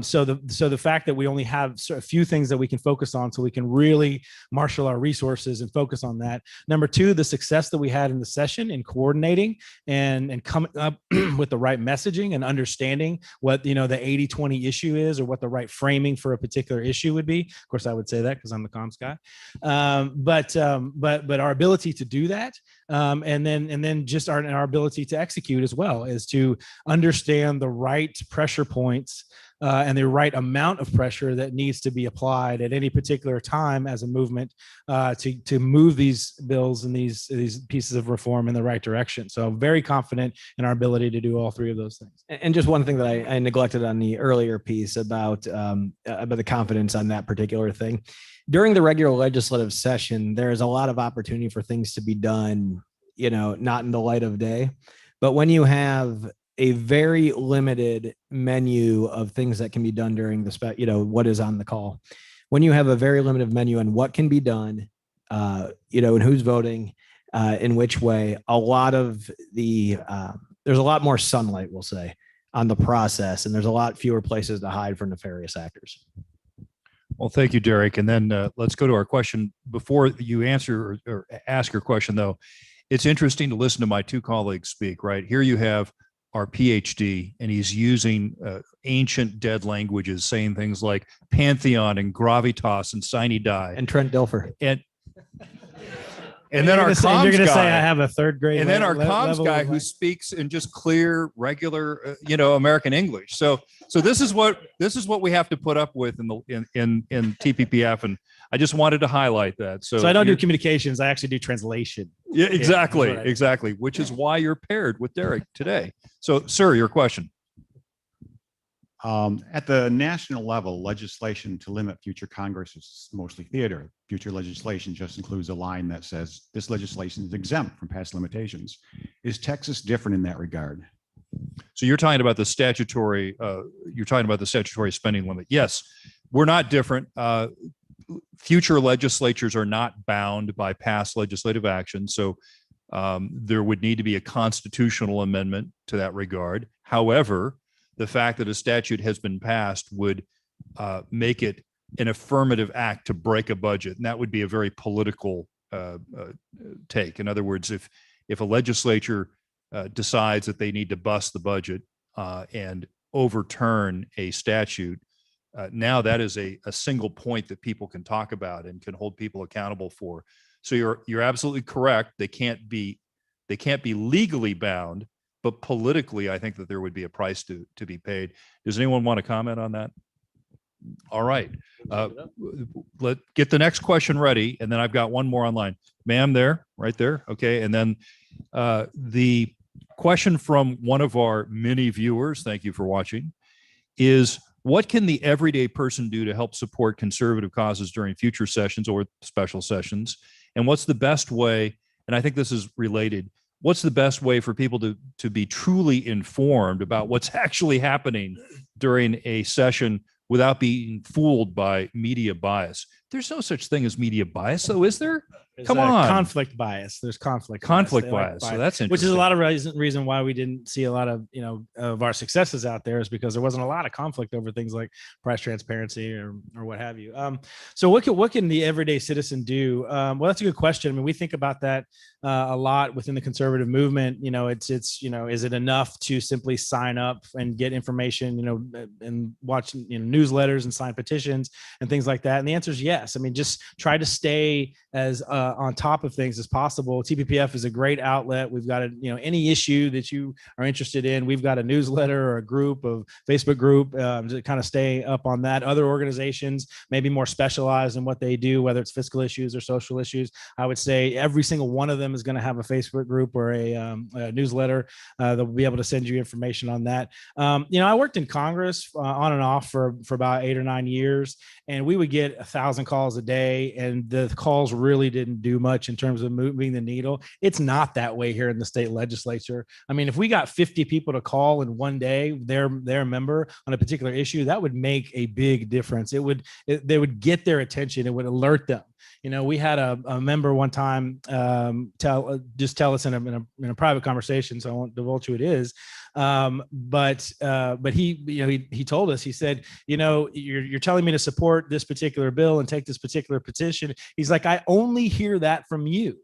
So the fact that we only have a few things that we can focus on so we can really marshal our resources and focus on that. Number 2, the success that we had in the session in coordinating and coming up with the right messaging and understanding what, the 80-20 issue is, or what the right framing for a particular issue would be. Of course, I would say that because I'm the comms guy. But our ability to do that, and then just our ability to execute as well, is to understand the right pressure points and the right amount of pressure that needs to be applied at any particular time as a movement to move these bills and these pieces of reform in the right direction. So I'm very confident in our ability to do all 3 of those things. And just one thing that I neglected on the earlier piece about the confidence on that particular thing. During the regular legislative session, there is a lot of opportunity for things to be done not in the light of day. But when you have a very limited menu of things that can be done during the what is on the call, when you have a very limited menu on what can be done, and who's voting, in which way, there's a lot more sunlight, we'll say, on the process, and there's a lot fewer places to hide for nefarious actors. Well, thank you, Derrick. And then let's go to our question. Before you answer or ask your question, though, it's interesting to listen to my two colleagues speak, right? Here you have our Ph.D., and he's using ancient dead languages, saying things like pantheon and gravitas and sine die. And Trent Dilfer. And then our comms you're going to guy, say I have a third grade. and then our comms guy who speaks in just clear, regular, American English. So this is what we have to put up with in TPPF, and I just wanted to highlight that. So I don't do communications; I actually do translation. Yeah, exactly. Which is why you're paired with Derrick today. So, sir, your question. At the national level, legislation to limit future Congress is mostly theater. Future legislation just includes a line that says this legislation is exempt from past limitations. Is Texas different in that regard? So you're talking about the statutory. Spending limit. Yes, we're not different. Future legislatures are not bound by past legislative action. So there would need to be a constitutional amendment to that regard. However, the fact that a statute has been passed would make it an affirmative act to break a budget. And that would be a very political take. In other words, if a legislature decides that they need to bust the budget and overturn a statute, now that is a single point that people can talk about and can hold people accountable for. So you're absolutely correct. They can't be legally bound, but politically, I think that there would be a price to be paid. Does anyone want to comment on that? All right. Let's get the next question ready. And then I've got one more online. Ma'am, right there. Okay. And then the question from one of our many viewers, thank you for watching, is what can the everyday person do to help support conservative causes during future sessions or special sessions? And what's the best way, and I think this is related, what's the best way for people to be truly informed about what's actually happening during a session without being fooled by media bias? There's no such thing as media bias, though, is there? Come on. Conflict bias. There's conflict bias. Like So that's interesting. Which is a lot of reason why we didn't see a lot of, of our successes out there, is because there wasn't a lot of conflict over things like price transparency or what have you. So what can the everyday citizen do? Well, that's a good question. I mean, we think about that a lot within the conservative movement. It's is it enough to simply sign up and get information, and watch newsletters and sign petitions and things like that? And the answer is yes. I mean, just try to stay as on top of things as possible. TPPF is a great outlet. We've got any issue that you are interested in, we've got a newsletter or a group of Facebook group to kind of stay up on that. Other organizations maybe more specialized in what they do, whether it's fiscal issues or social issues. I would say every single one of them is going to have a Facebook group or a newsletter. They'll be able to send you information on that. I worked in Congress on and off for about 8 or 9 years, and we would get 1,000 calls a day, and the calls really didn't do much in terms of moving the needle. It's not that way here in the state legislature. I mean, if we got 50 people to call in one day, their member on a particular issue, that would make a big difference. They would get their attention. It would alert them. We had a member one time tell us in a private conversation, so I won't divulge who it is. But he told us, he said, you're telling me to support this particular bill and take this particular petition. He's like, I only hear that from you.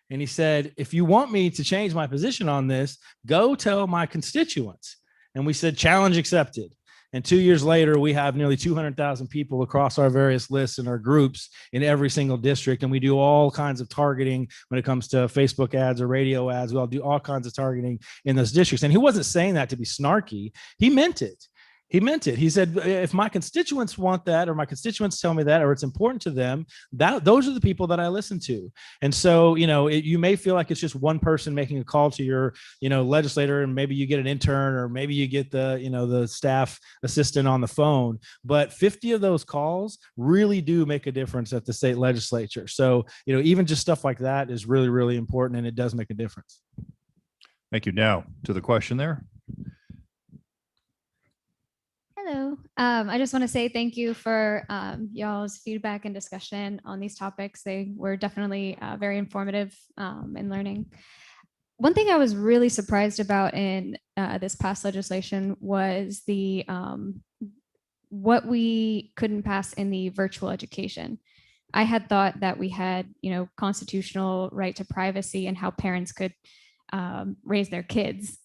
And he said, if you want me to change my position on this, go tell my constituents. And we said, challenge accepted. And 2 years later, we have nearly 200,000 people across our various lists and our groups in every single district. And we do all kinds of targeting when it comes to Facebook ads or radio ads. We all do all kinds of targeting in those districts. And he wasn't saying that to be snarky. He meant it. He meant it. He said, if my constituents want that, or my constituents tell me that, or it's important to them, those are the people that I listen to. And so, you may feel like it's just one person making a call to your, legislator, and maybe you get an intern, or maybe you get the staff assistant on the phone. But 50 of those calls really do make a difference at the state legislature. So, even just stuff like that is really, really important, and it does make a difference. Thank you. Now to the question there. Hello. I just want to say thank you for y'all's feedback and discussion on these topics. They were definitely very informative and learning. One thing I was really surprised about in this past legislation was the what we couldn't pass in the virtual education. I had thought that we had, constitutional right to privacy and how parents could raise their kids.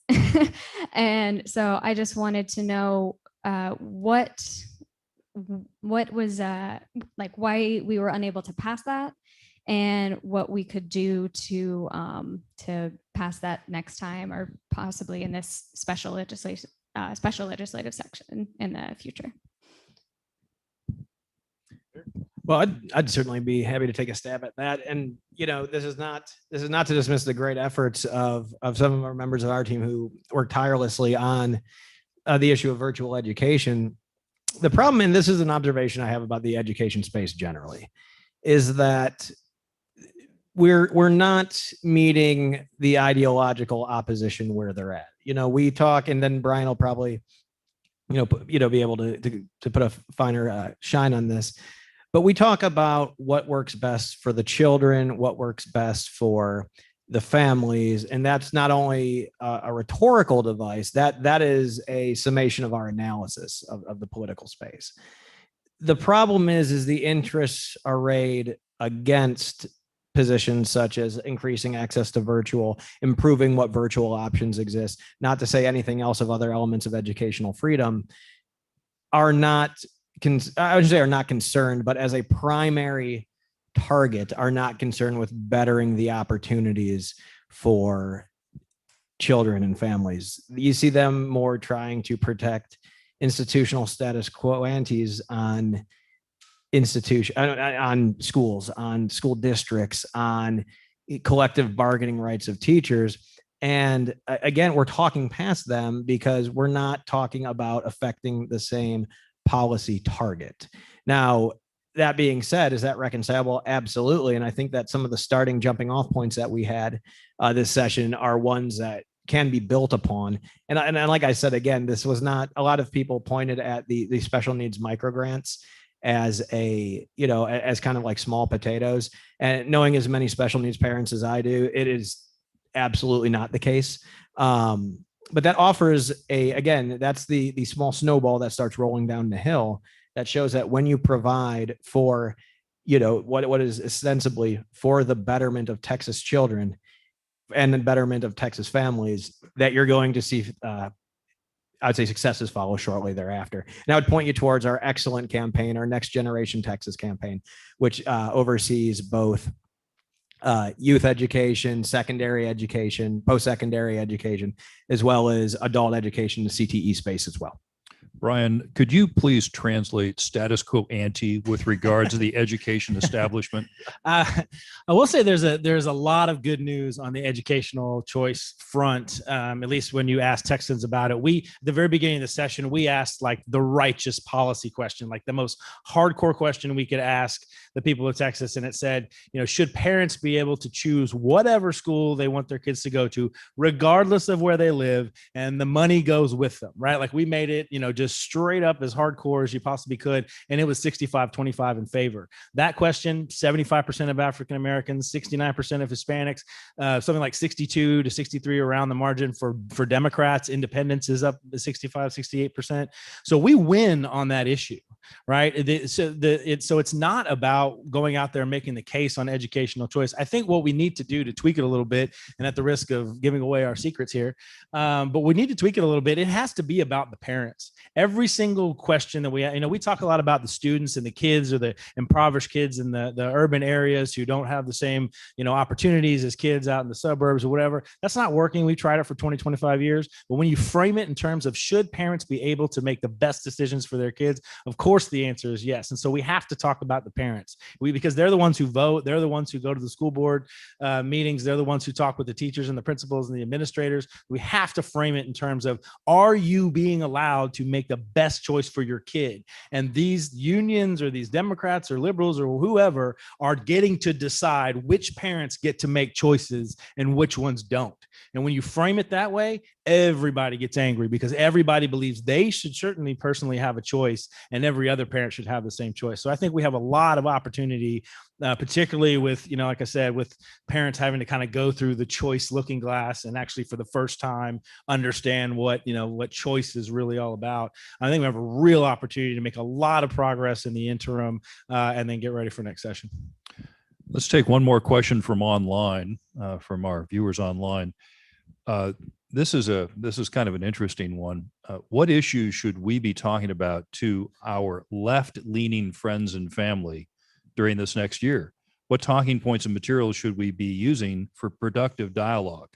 And so I just wanted to know what was why we were unable to pass that, and what we could do to pass that next time, or possibly in this special legislative section in the future. Well, I'd certainly be happy to take a stab at that. And, this is not to dismiss the great efforts of some of our members of our team who work tirelessly on the issue of virtual education. The problem, and this is an observation I have about the education space generally, is that we're not meeting the ideological opposition where they're at. We talk, and then Brian will probably, be able to put a finer shine on this. But we talk about what works best for the children, what works best for the families, and that's not only a rhetorical device, that is a summation of our analysis of the political space. The problem is the interests arrayed against positions such as increasing access to virtual, improving what virtual options exist, not to say anything else of other elements of educational freedom, are not, I would say are not concerned, but as a primary target are not concerned with bettering the opportunities for children and families. You see them more trying to protect institutional status quo antes on on schools, on school districts, on collective bargaining rights of teachers. And again, we're talking past them because we're not talking about affecting the same policy target. Now, that being said, is that reconcilable? Absolutely. And I think that some of the starting jumping off points that we had this session are ones that can be built upon. And like I said, again, this was not, a lot of people pointed at the special needs microgrants as as kind of like small potatoes. And knowing as many special needs parents as I do, it is absolutely not the case. But that offers again, that's the small snowball that starts rolling down the hill. That shows that when you provide for, what is ostensibly for the betterment of Texas children and the betterment of Texas families, that you're going to see, I'd say, successes follow shortly thereafter. And I would point you towards our excellent campaign, our Next Generation Texas campaign, which oversees both youth education, secondary education, post-secondary education, as well as adult education, the CTE space as well. Brian, could you please translate status quo ante with regard to the education establishment? I will say there's a lot of good news on the educational choice front, at least when you ask Texans about it. At the very beginning of the session, we asked like the righteous policy question, like the most hardcore question we could ask the people of Texas. And it said, should parents be able to choose whatever school they want their kids to go to, regardless of where they live, and the money goes with them, right? Like we made it, just straight up as hardcore as you possibly could. And it was 65-25 in favor. That question, 75% of African Americans, 69% of Hispanics, something like 62 to 63 around the margin for Democrats. Independence is up 65-68%. So we win on that issue. right? So it's not about going out there and making the case on educational choice. I think what we need to do to tweak it a little bit, and at the risk of giving away our secrets here, but we need to tweak it a little bit. It has to be about the parents. Every single question that we talk a lot about the students and the kids, or the impoverished kids in the urban areas who don't have the same, opportunities as kids out in the suburbs or whatever. That's not working. We tried it for 20, 25 years. But when you frame it in terms of, should parents be able to make the best decisions for their kids? Of course, the answer is yes. And so we have to talk about the parents, because they're the ones who vote. They're the ones who go to the school board meetings. They're the ones who talk with the teachers and the principals and the administrators. We have to frame it in terms of, are you being allowed to make the best choice for your kid? And these unions or these Democrats or liberals or whoever are getting to decide which parents get to make choices and which ones don't. And when you frame it that way, everybody gets angry, because everybody believes they should certainly personally have a choice, and every other parent should have the same choice. So I think we have a lot of opportunity, particularly with, like I said, with parents having to kind of go through the choice looking glass and actually for the first time understand what choice is really all about. I think we have a real opportunity to make a lot of progress in the interim, and then get ready for next session. Let's take one more question from online, from our viewers online. This is kind of an interesting one. What issues should we be talking about to our left-leaning friends and family during this next year? What talking points and materials should we be using for productive dialogue?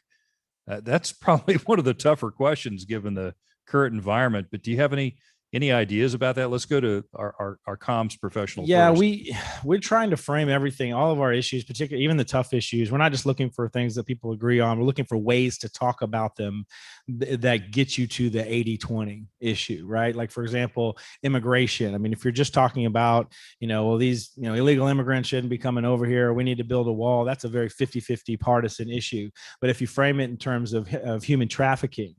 That's probably one of the tougher questions given the current environment. But do you have any ideas about that? Let's go to our comms professional. Yeah, first. We're trying to frame everything, all of our issues, particularly even the tough issues. We're not just looking for things that people agree on. We're looking for ways to talk about them that get you to the 80-20 issue, right? Like, for example, immigration. I mean, if you're just talking about, these, illegal immigrants shouldn't be coming over here, we need to build a wall, that's a very 50-50 partisan issue. But if you frame it in terms of human trafficking,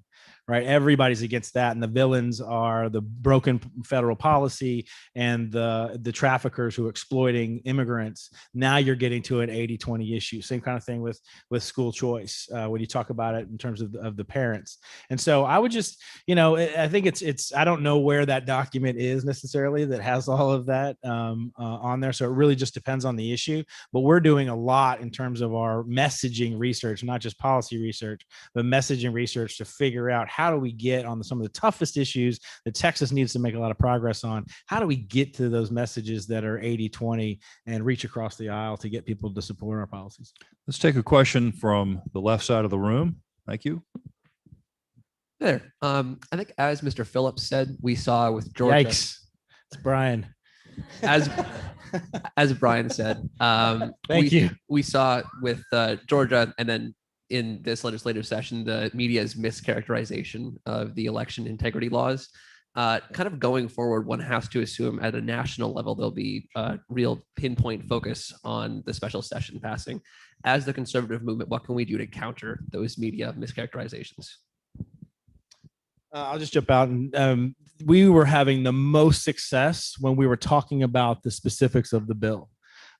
right, everybody's against that, and the villains are the broken federal policy and the traffickers who are exploiting immigrants. Now you're getting to an 80-20 issue. Same kind of thing with school choice, when you talk about it in terms of the parents. And so I would just, I think it's I don't know where that document is necessarily that has all of that on there. So it really just depends on the issue. But we're doing a lot in terms of our messaging research, not just policy research, but messaging research to figure out, how do we get on some of the toughest issues that Texas needs to make a lot of progress on? How do we get to those messages that are 80-20 and reach across the aisle to get people to support our policies? Let's take a question from the left side of the room. Thank you. There. I think, as Mr. Phillips said, we saw with Georgia. Yikes. It's Brian. As Brian said, Thank you. We saw with Georgia, and then in this legislative session, the media's mischaracterization of the election integrity laws. Kind of going forward, one has to assume at a national level, there'll be a real pinpoint focus on the special session passing. As the conservative movement, what can we do to counter those media mischaracterizations? I'll just jump out. And we were having the most success when we were talking about the specifics of the bill.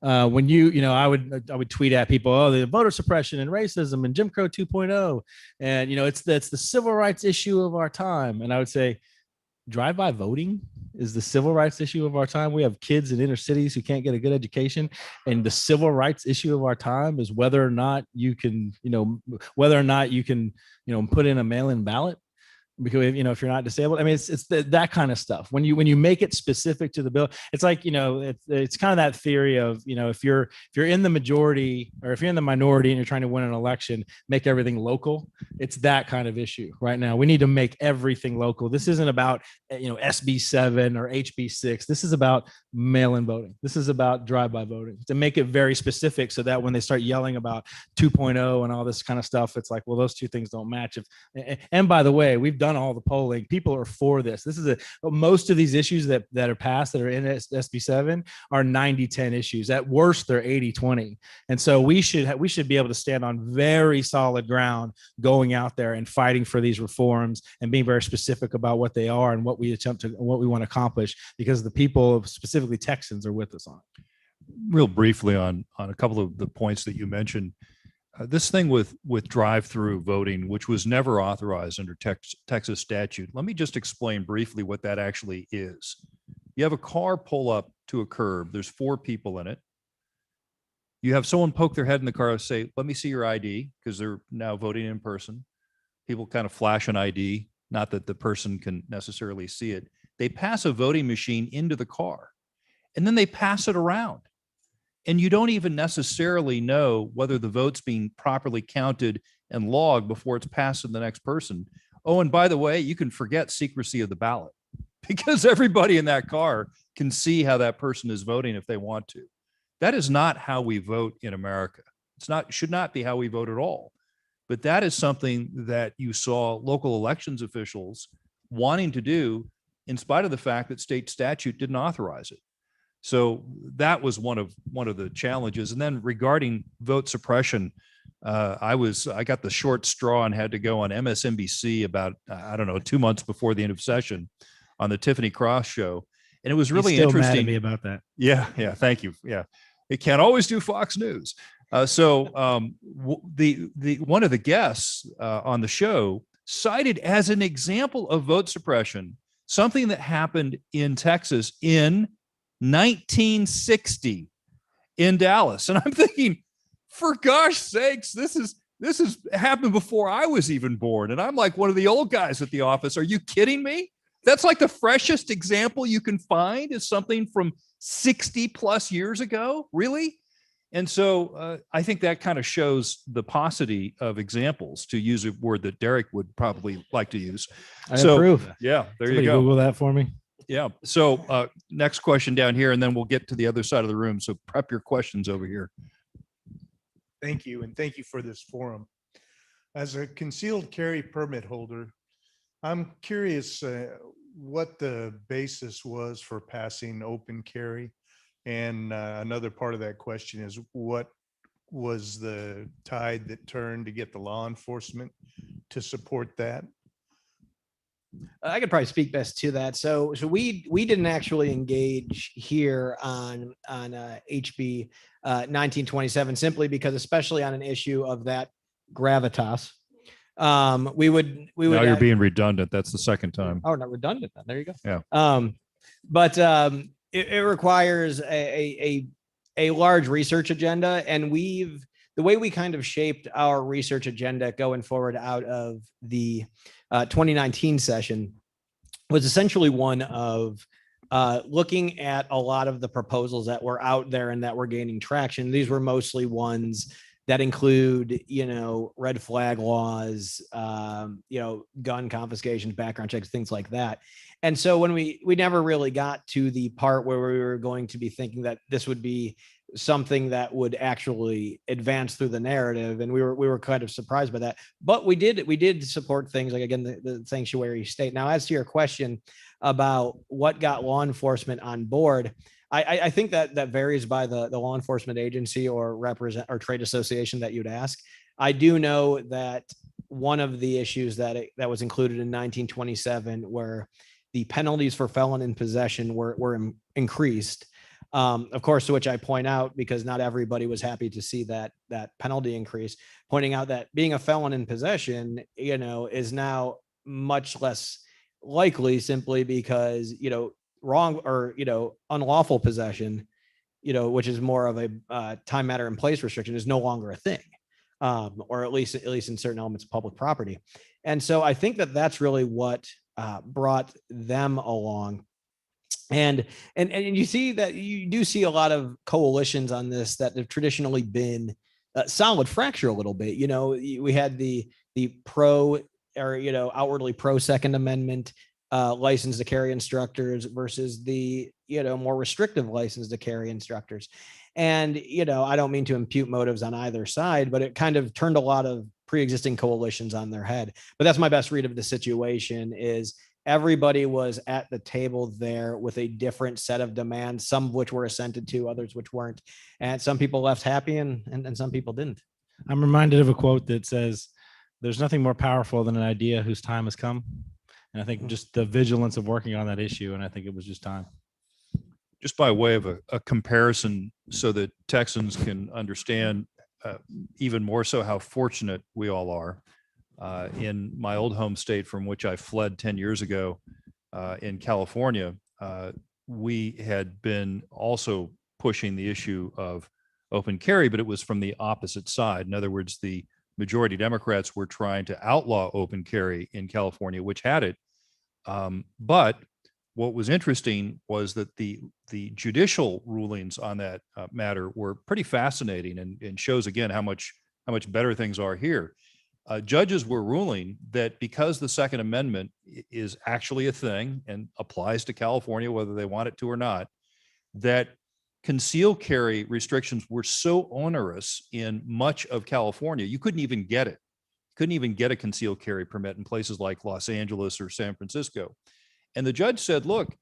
When I would tweet at people, oh, the voter suppression and racism and Jim Crow 2.0, and it's the civil rights issue of our time. And I would say, drive-by voting is the civil rights issue of our time. We have kids in inner cities who can't get a good education, and the civil rights issue of our time is whether or not you can put in a mail-in ballot. Because if you're not disabled, I mean, it's that kind of stuff. When you make it specific to the bill, it's like, it's kind of that theory of, if you're in the majority, or if you're in the minority and you're trying to win an election, make everything local. It's that kind of issue right now. We need to make everything local. This isn't about SB 7 or HB 6. This is about mail-in voting. This is about drive-by voting, to make it very specific, so that when they start yelling about 2.0 and all this kind of stuff, it's like, well, those two things don't match. And by the way, we've done all the polling. People are for this. This is most of these issues that are passed, that are in SB 7, are 90-10 issues. At worst, they're 80-20. And so we should be able to stand on very solid ground, going out there and fighting for these reforms and being very specific about what they are and what we want to accomplish, because the people, specifically Texans, are with us on it. Real briefly on a couple of the points that you mentioned. This thing with drive-through voting, which was never authorized under Texas statute. Let me just explain briefly what that actually is. You have a car pull up to a curb. There's 4 people in it. You have someone poke their head in the car and say, let me see your ID, because they're now voting in person. People kind of flash an ID, not that the person can necessarily see it. They pass a voting machine into the car, and then they pass it around. And you don't even necessarily know whether the vote's being properly counted and logged before it's passed to the next person. Oh, and by the way, you can forget secrecy of the ballot because everybody in that car can see how that person is voting if they want to. That is not how we vote in America. Should not be how we vote at all. But that is something that you saw local elections officials wanting to do in spite of the fact that state statute didn't authorize it. So that was one of the challenges. And then regarding vote suppression, I got the short straw and had to go on MSNBC about, 2 months before the end of session on the Tiffany Cross show. And it was really He's still interesting. mad at me about that. Yeah. Thank you. Yeah. It can't always do Fox News. So one of the guests on the show cited as an example of vote suppression something that happened in Texas in 1960 in Dallas. And I'm thinking, for gosh sakes, this has happened before I was even born. And I'm like one of the old guys at the office. Are you kidding me? That's like the freshest example you can find is something from 60 plus years ago. Really? And so I think that kind of shows the paucity of examples, to use a word that Derrick would probably like to use. I approve. Yeah, there Somebody you go. Google that for me. Yeah. So next question down here, and then we'll get to the other side of the room. So prep your questions over here. Thank you. And thank you for this forum. As a concealed carry permit holder, I'm curious what the basis was for passing open carry. And another part of that question is, what was the tide that turned to get the law enforcement to support that? I could probably speak best to that. So we didn't actually engage here on HB 1927 simply because, especially on an issue of that gravitas, we would. Now you're being redundant. That's the second time. Oh, not redundant. Then. There you go. Yeah. But it requires a large research agenda, and the way we kind of shaped our research agenda going forward out of the 2019 session was essentially one of looking at a lot of the proposals that were out there and that were gaining traction. These were mostly ones that include, red flag laws, gun confiscations, background checks, things like that. And so when we never really got to the part where we were going to be thinking that this would be something that would actually advance through the narrative, and we were kind of surprised by that. But we did support things like, again, the sanctuary state. Now, as to your question about what got law enforcement on board, I think that varies by the law enforcement agency or trade association that you'd ask. I do know that one of the issues that was included in 1927 where the penalties for felon in possession were increased. Of course, to which I point out, because not everybody was happy to see that penalty increase, pointing out that being a felon in possession, is now much less likely simply because, wrong or, unlawful possession, which is more of a time, matter, and place restriction, is no longer a thing, or at least in certain elements of public property. And so I think that's really what brought them along. And you see that you do see a lot of coalitions on this that have traditionally been solid fracture a little bit. We had the pro or, outwardly pro Second Amendment license to carry instructors versus the, more restrictive license to carry instructors. And, I don't mean to impute motives on either side, but it kind of turned a lot of pre-existing coalitions on their head. But that's my best read of the situation is everybody was at the table there with a different set of demands, some of which were assented to, others which weren't. And some people left happy and some people didn't. I'm reminded of a quote that says, "There's nothing more powerful than an idea whose time has come." And I think just the vigilance of working on that issue, and I think it was just time. Just by way of a comparison so that Texans can understand even more so how fortunate we all are. In my old home state from which I fled 10 years ago in California, we had been also pushing the issue of open carry, but it was from the opposite side. In other words, the majority Democrats were trying to outlaw open carry in California, which had it. But what was interesting was that the judicial rulings on that matter were pretty fascinating, and shows again how much better things are here. Judges were ruling that because the Second Amendment is actually a thing and applies to California, whether they want it to or not, that concealed carry restrictions were so onerous in much of California, you couldn't even get it. Couldn't even get a concealed carry permit in places like Los Angeles or San Francisco. And the judge said, look,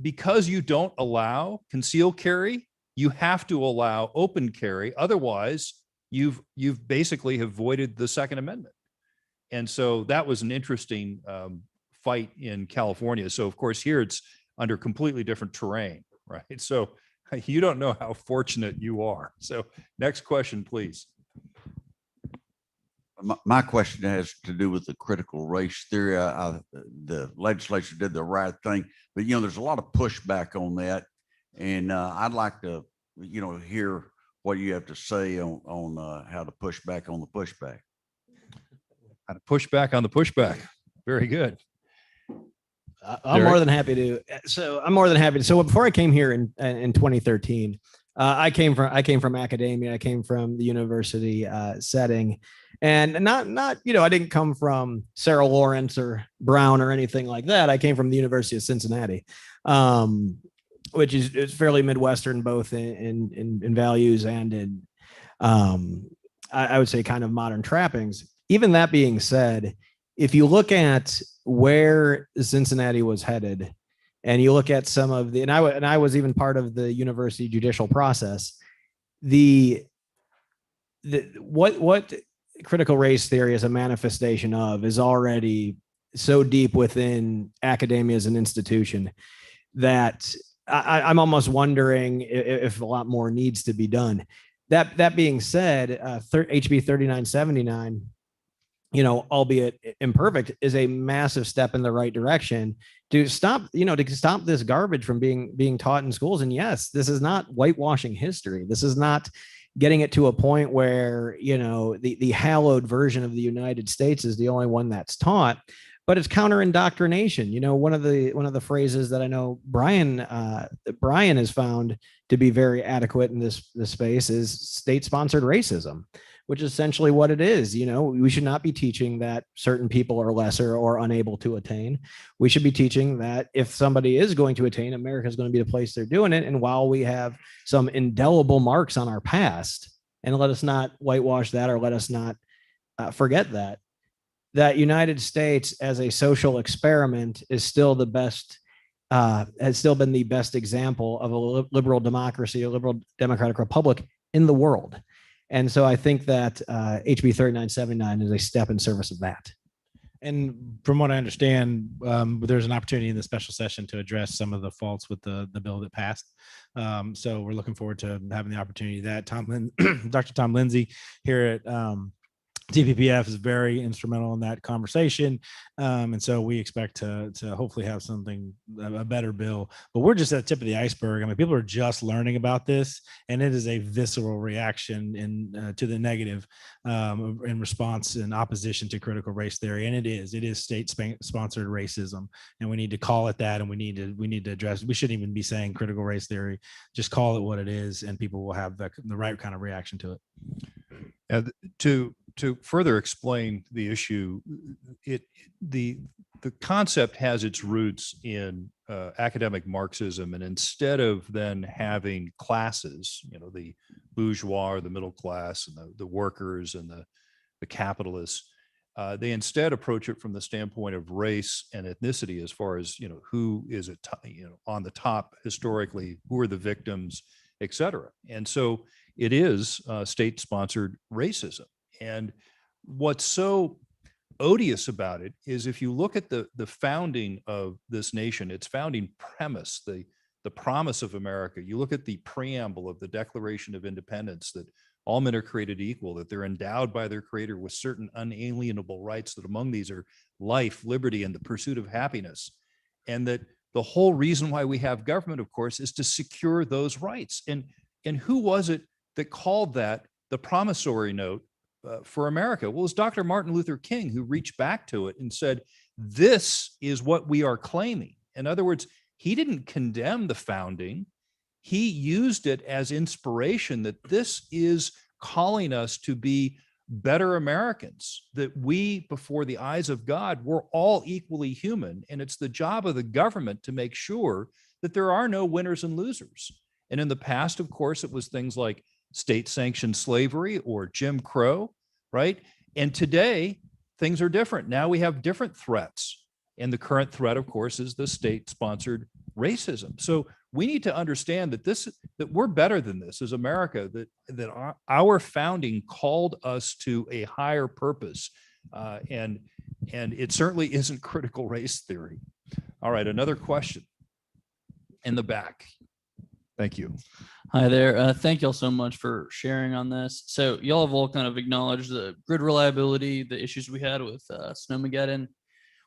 because you don't allow concealed carry, you have to allow open carry. Otherwise, you've basically avoided the Second Amendment. And so that was an interesting fight in California. So of course, here it's under completely different terrain, right? So you don't know how fortunate you are. So next question, please. My question has to do with the critical race theory. The legislature did the right thing, but there's a lot of pushback on that, and I'd like to, hear what you have to say on how to push back on the pushback. How to push back on the pushback. Very good. I'm more than happy to. So before I came here in 2013, I came from academia. I came from the university setting, and not I didn't come from Sarah Lawrence or Brown or anything like that. I came from the University of Cincinnati, which is fairly Midwestern, both in values and in I would say kind of modern trappings. Even that being said, if you look at where Cincinnati was headed, and you look at some of the, and I was even part of the university judicial process, what critical race theory is a manifestation of is already so deep within academia as an institution that I'm almost wondering if a lot more needs to be done. That being said, HB 3979, albeit imperfect, is a massive step in the right direction to stop this garbage from being taught in schools. And yes, this is not whitewashing history. This is not getting it to a point where, the hallowed version of the United States is the only one that's taught, but it's counter indoctrination. One of the phrases that I know Brian has found to be very adequate in this space is state-sponsored racism, which is essentially what it is. We should not be teaching that certain people are lesser or unable to attain. We should be teaching that if somebody is going to attain, America is going to be the place they're doing it. And while we have some indelible marks on our past, and let us not whitewash that, or let us not forget that United States as a social experiment is still the best, has still been the best example of a liberal democracy, a liberal democratic republic in the world. And so I think that HB 3979 is a step in service of that. And from what I understand, there's an opportunity in the special session to address some of the faults with the bill that passed. So we're looking forward to having the opportunity that Dr. Tom Lindsay here at TPPF is very instrumental in that conversation. And so we expect to hopefully have a better bill, but we're just at the tip of the iceberg. I mean, people are just learning about this, and it is a visceral reaction to the negative in response and opposition to critical race theory. And it is state sponsored racism, and we need to call it that. And we need to address it. We shouldn't even be saying critical race theory, just call it what it is, and people will have the right kind of reaction to it. To further explain the issue, the concept has its roots in academic Marxism, and instead of then having classes, the bourgeois or the middle class and the workers and the capitalists, they instead approach it from the standpoint of race and ethnicity, as far as who is on the top historically, who are the victims, et cetera. And so it is state-sponsored racism. And what's so odious about it is, if you look at the founding of this nation, its founding premise, the promise of America, you look at the preamble of the Declaration of Independence, that all men are created equal, that they're endowed by their creator with certain unalienable rights, that among these are life, liberty, and the pursuit of happiness, and that the whole reason why we have government, of course, is to secure those rights. And who was it that called that the promissory note for America? Well, it was Dr. Martin Luther King who reached back to it and said, this is what we are claiming. In other words, he didn't condemn the founding. He used it as inspiration that this is calling us to be better Americans, that we, before the eyes of God, we're all equally human. And it's the job of the government to make sure that there are no winners and losers. And in the past, of course, it was things like state-sanctioned slavery or Jim Crow, right? And today, things are different. Now we have different threats. And the current threat, of course, is the state-sponsored racism. So we need to understand that we're better than this as America, that our founding called us to a higher purpose. And it certainly isn't critical race theory. All right, another question in the back. Thank you. Hi there. Thank y'all so much for sharing on this. So y'all have all kind of acknowledged the grid reliability, the issues we had with Snowmageddon.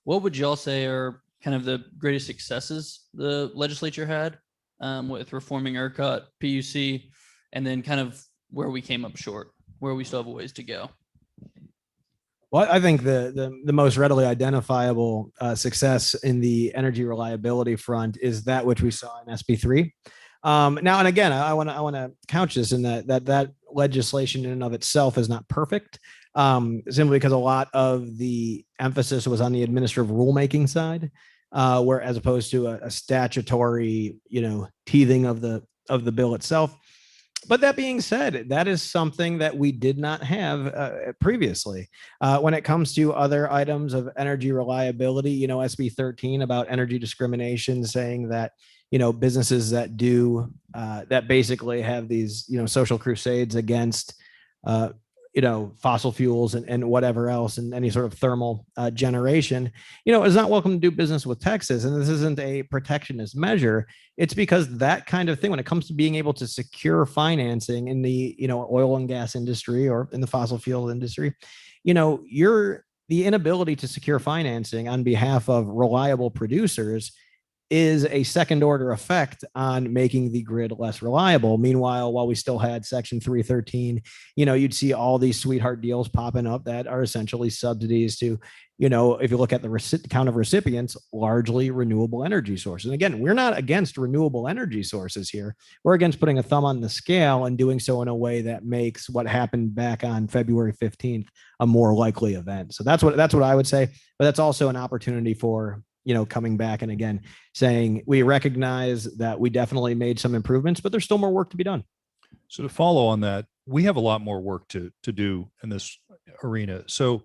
What would y'all say are kind of the greatest successes the legislature had with reforming ERCOT, PUC, and then kind of where we came up short, where we still have a ways to go? Well, I think the most readily identifiable success in the energy reliability front is that which we saw in SB3. Now, and again, I want to couch this in that legislation in and of itself is not perfect, simply because a lot of the emphasis was on the administrative rulemaking side, where as opposed to a statutory, teething of the bill itself. But that being said, that is something that we did not have previously. When it comes to other items of energy reliability, SB 13 about energy discrimination, saying that businesses that do that basically have these social crusades against fossil fuels and whatever else and any sort of thermal generation, is not welcome to do business with Texas. And this isn't a protectionist measure. It's because that kind of thing, when it comes to being able to secure financing in the oil and gas industry or in the fossil fuel industry, the inability to secure financing on behalf of reliable producers is a second order effect on making the grid less reliable. Meanwhile, while we still had Section 313, you'd see all these sweetheart deals popping up that are essentially subsidies to, if you look at the count of recipients, largely renewable energy sources. And again, we're not against renewable energy sources here. We're against putting a thumb on the scale and doing so in a way that makes what happened back on February 15th a more likely event. So that's what I would say. But that's also an opportunity for coming back and again saying we recognize that we definitely made some improvements, but there's still more work to be done. So to follow on that, we have a lot more work to do in this arena. So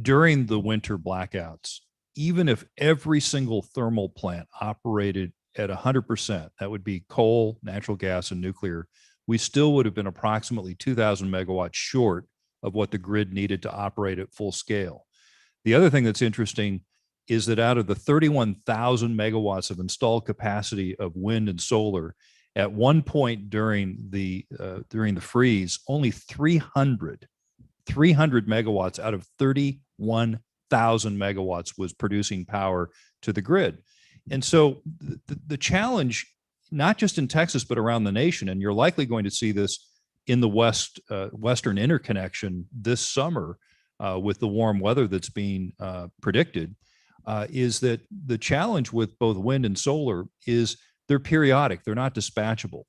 during the winter blackouts, even if every single thermal plant operated at 100%, that would be coal, natural gas, and nuclear, we still would have been approximately 2,000 megawatts short of what the grid needed to operate at full scale. The other thing that's interesting is that out of the 31,000 megawatts of installed capacity of wind and solar, at one point during the freeze, only 300 megawatts out of 31,000 megawatts was producing power to the grid. And so the challenge, not just in Texas, but around the nation, and you're likely going to see this in the Western interconnection this summer with the warm weather that's being predicted, is that the challenge with both wind and solar is they're periodic, they're not dispatchable.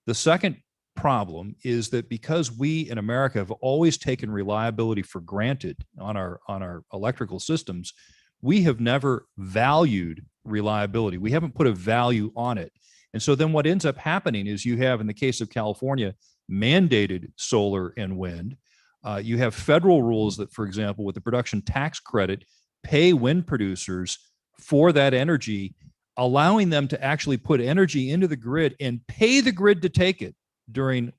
The second problem is that because we in America have always taken reliability for granted on our electrical systems, we have never valued reliability. We haven't put a value on it. And so then what ends up happening is you have, in the case of California, mandated solar and wind. You have federal rules that, for example, with the production tax credit, pay wind producers for that energy, allowing them to actually put energy into the grid and pay the grid to take it during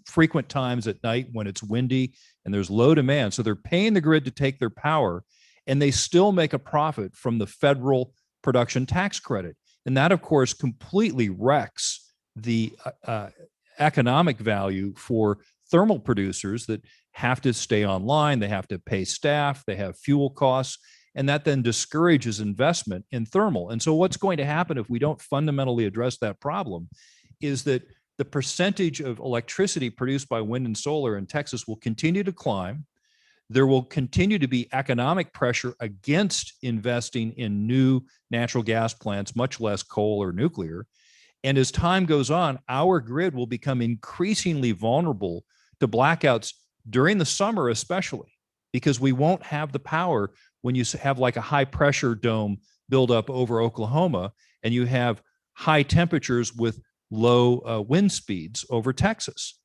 frequent times at night when it's windy and there's low demand. So they're paying the grid to take their power, and they still make a profit from the federal production tax credit. And that, of course, completely wrecks the economic value for thermal producers that have to stay online. They have to pay staff. They have fuel costs. And that then discourages investment in thermal. And so what's going to happen if we don't fundamentally address that problem is that the percentage of electricity produced by wind and solar in Texas will continue to climb. There will continue to be economic pressure against investing in new natural gas plants, much less coal or nuclear. And as time goes on, our grid will become increasingly vulnerable to blackouts during the summer, especially because we won't have the power when you have like a high pressure dome build up over Oklahoma and you have high temperatures with low wind speeds over Texas.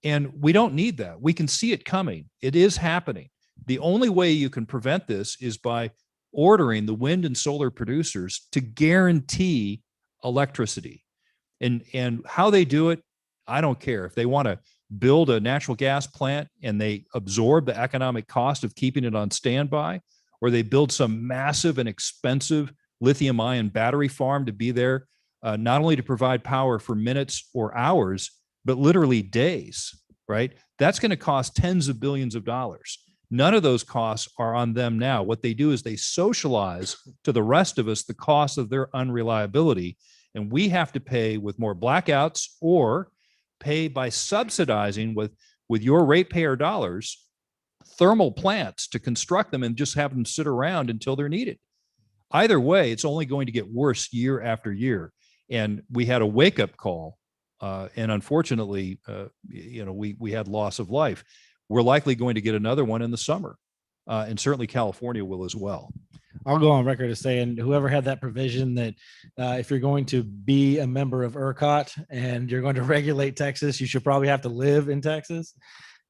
And we don't need that. We can see it coming. It is happening. The only way you can prevent this is by ordering the wind and solar producers to guarantee electricity. And how they do it, I don't care. If they want to build a natural gas plant and they absorb the economic cost of keeping it on standby, or they build some massive and expensive lithium ion battery farm to be there, not only to provide power for minutes or hours, but literally days, right? That's going to cost tens of billions of dollars. None of those costs are on them now. What they do is they socialize to the rest of us the cost of their unreliability. And we have to pay with more blackouts or pay by subsidizing with your ratepayer dollars thermal plants to construct them and just have them sit around until they're needed. Either way, it's only going to get worse year after year. And we had a wake-up call, and unfortunately, we had loss of life. We're likely going to get another one in the summer, and certainly California will as well. I'll go on record as saying whoever had that provision that if you're going to be a member of ERCOT and you're going to regulate Texas, you should probably have to live in Texas.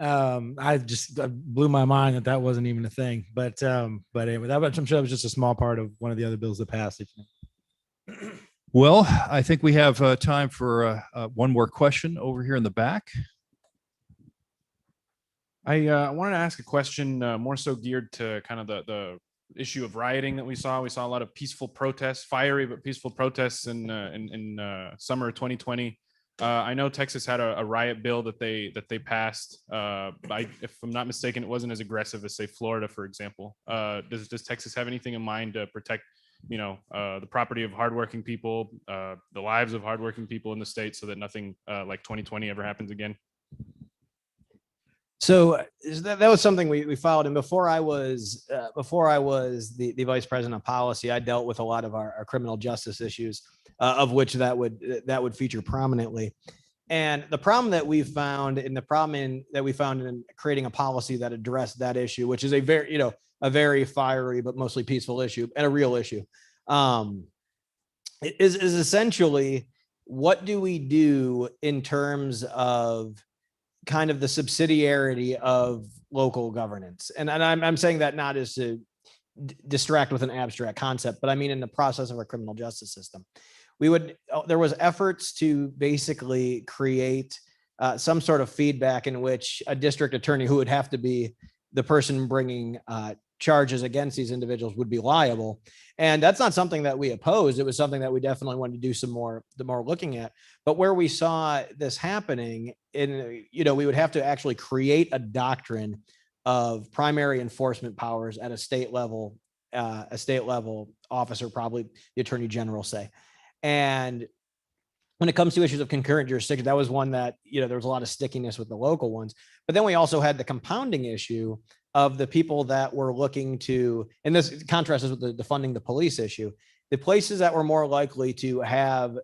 I blew my mind that wasn't even a thing. But anyway, I'm sure that was just a small part of one of the other bills that passed. Well, I think we have time for one more question over here in the back. I wanted to ask a question more so geared to kind of the issue of rioting that we saw. We saw a lot of peaceful protests, fiery but peaceful protests in summer 2020. I know Texas had a riot bill that they passed. If I'm not mistaken, it wasn't as aggressive as say Florida, for example. Does Texas have anything in mind to protect, the property of hardworking people, the lives of hardworking people in the state, so that nothing like 2020 ever happens again? So that was something we followed. And before I was the vice president of policy, I dealt with a lot of our criminal justice issues, of which that would feature prominently. And the problem that we found in creating a policy that addressed that issue, which is a very fiery but mostly peaceful issue and a real issue, is essentially what do we do in terms of kind of the subsidiarity of local governance. And I'm saying that not as to distract with an abstract concept, but I mean in the process of our criminal justice system. There was efforts to basically create some sort of feedback in which a district attorney, who would have to be the person bringing charges against these individuals, would be liable. And that's not something that we opposed. It was something that we definitely wanted to do the more looking at. But where we saw this happening, we would have to actually create a doctrine of primary enforcement powers at a state level officer, probably the attorney general, say. And when it comes to issues of concurrent jurisdiction, that was one that, there was a lot of stickiness with the local ones. But then we also had the compounding issue of the people that were looking to, and this contrasts with the funding the police issue, the places that were more likely to have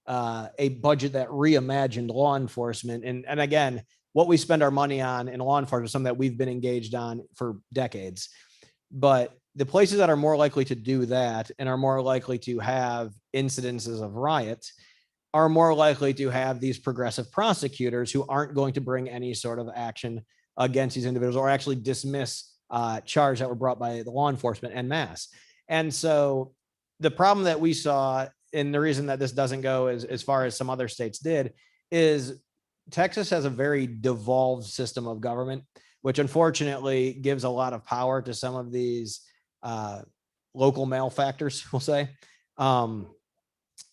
a budget that reimagined law enforcement. And again, what we spend our money on in law enforcement is something that we've been engaged on for decades. But the places that are more likely to do that and are more likely to have incidences of riots are more likely to have these progressive prosecutors who aren't going to bring any sort of action against these individuals or actually dismiss charges that were brought by the law enforcement en masse. And so the problem that we saw, and the reason that this doesn't go as far as some other states did, is Texas has a very devolved system of government, which unfortunately gives a lot of power to some of these local malefactors, we'll say.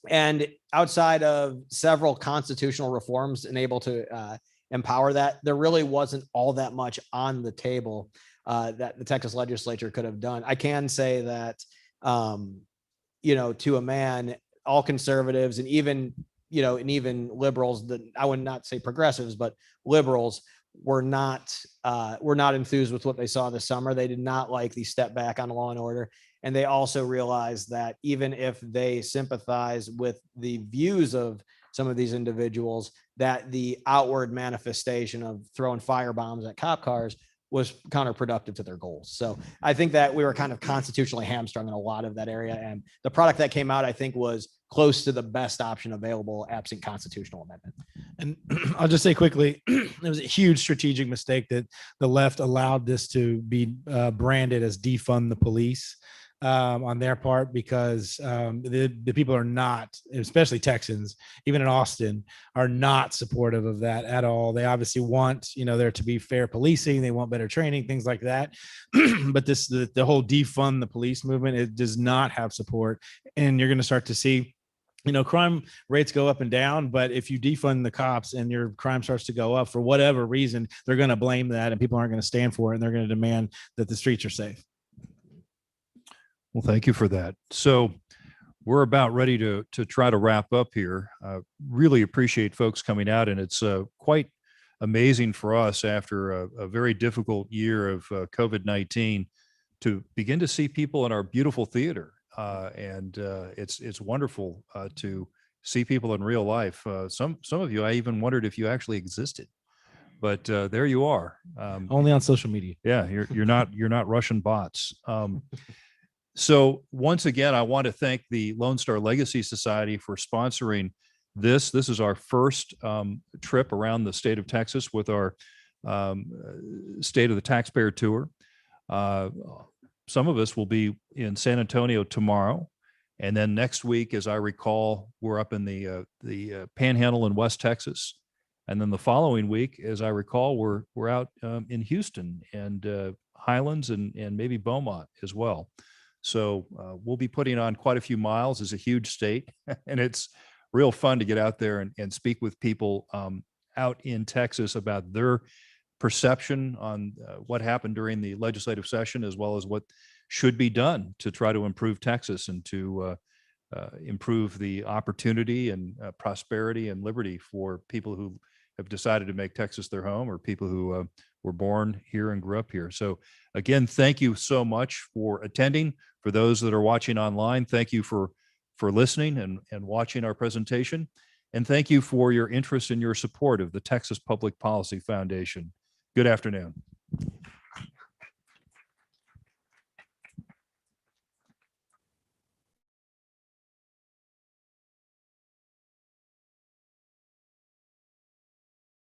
And outside of several constitutional reforms and able to empower that, there really wasn't all that much on the table that the Texas legislature could have done. I can say that, to a man, all conservatives and even liberals, that I would not say progressives, but liberals were not enthused with what they saw this summer. They did not like the step back on law and order. And they also realized that even if they sympathize with the views of some of these individuals, that the outward manifestation of throwing firebombs at cop cars was counterproductive to their goals. So I think that we were kind of constitutionally hamstrung in a lot of that area. And the product that came out, I think, was close to the best option available absent constitutional amendment. And I'll just say quickly, it was a huge strategic mistake that the left allowed this to be branded as defund the police on their part, because the people are not, especially Texans, even in Austin, are not supportive of that at all. They obviously want, there to be fair policing. They want better training, things like that. But the whole defund the police movement, it does not have support. And you're going to start to see, crime rates go up and down, but if you defund the cops and your crime starts to go up for whatever reason, they're going to blame that, and people aren't going to stand for it, and they're going to demand that the streets are safe. Well, thank you for that. So we're about ready to try to wrap up here. Really appreciate folks coming out, and it's quite amazing for us after a very difficult year of COVID-19 to begin to see people in our beautiful theater. And it's wonderful to see people in real life. Some of you, I even wondered if you actually existed, but there you are. Only on social media. Yeah, you're not Russian bots. So once again, I want to thank the Lone Star Legacy Society for sponsoring this. This is our first trip around the state of Texas with our State of the Taxpayer Tour. Some of us will be in San Antonio tomorrow. And then next week, as I recall, we're up in the Panhandle in West Texas. And then the following week, as I recall, we're out in Houston and Highlands and maybe Beaumont as well. So we'll be putting on quite a few miles. It's a huge state, and it's real fun to get out there and speak with people out in Texas about their perception on what happened during the legislative session, as well as what should be done to try to improve Texas and to improve the opportunity and prosperity and liberty for people who have decided to make Texas their home, or people who were born here and grew up here. So again, thank you so much for attending. For those that are watching online, thank you for listening and watching our presentation. And thank you for your interest and your support of the Texas Public Policy Foundation. Good afternoon.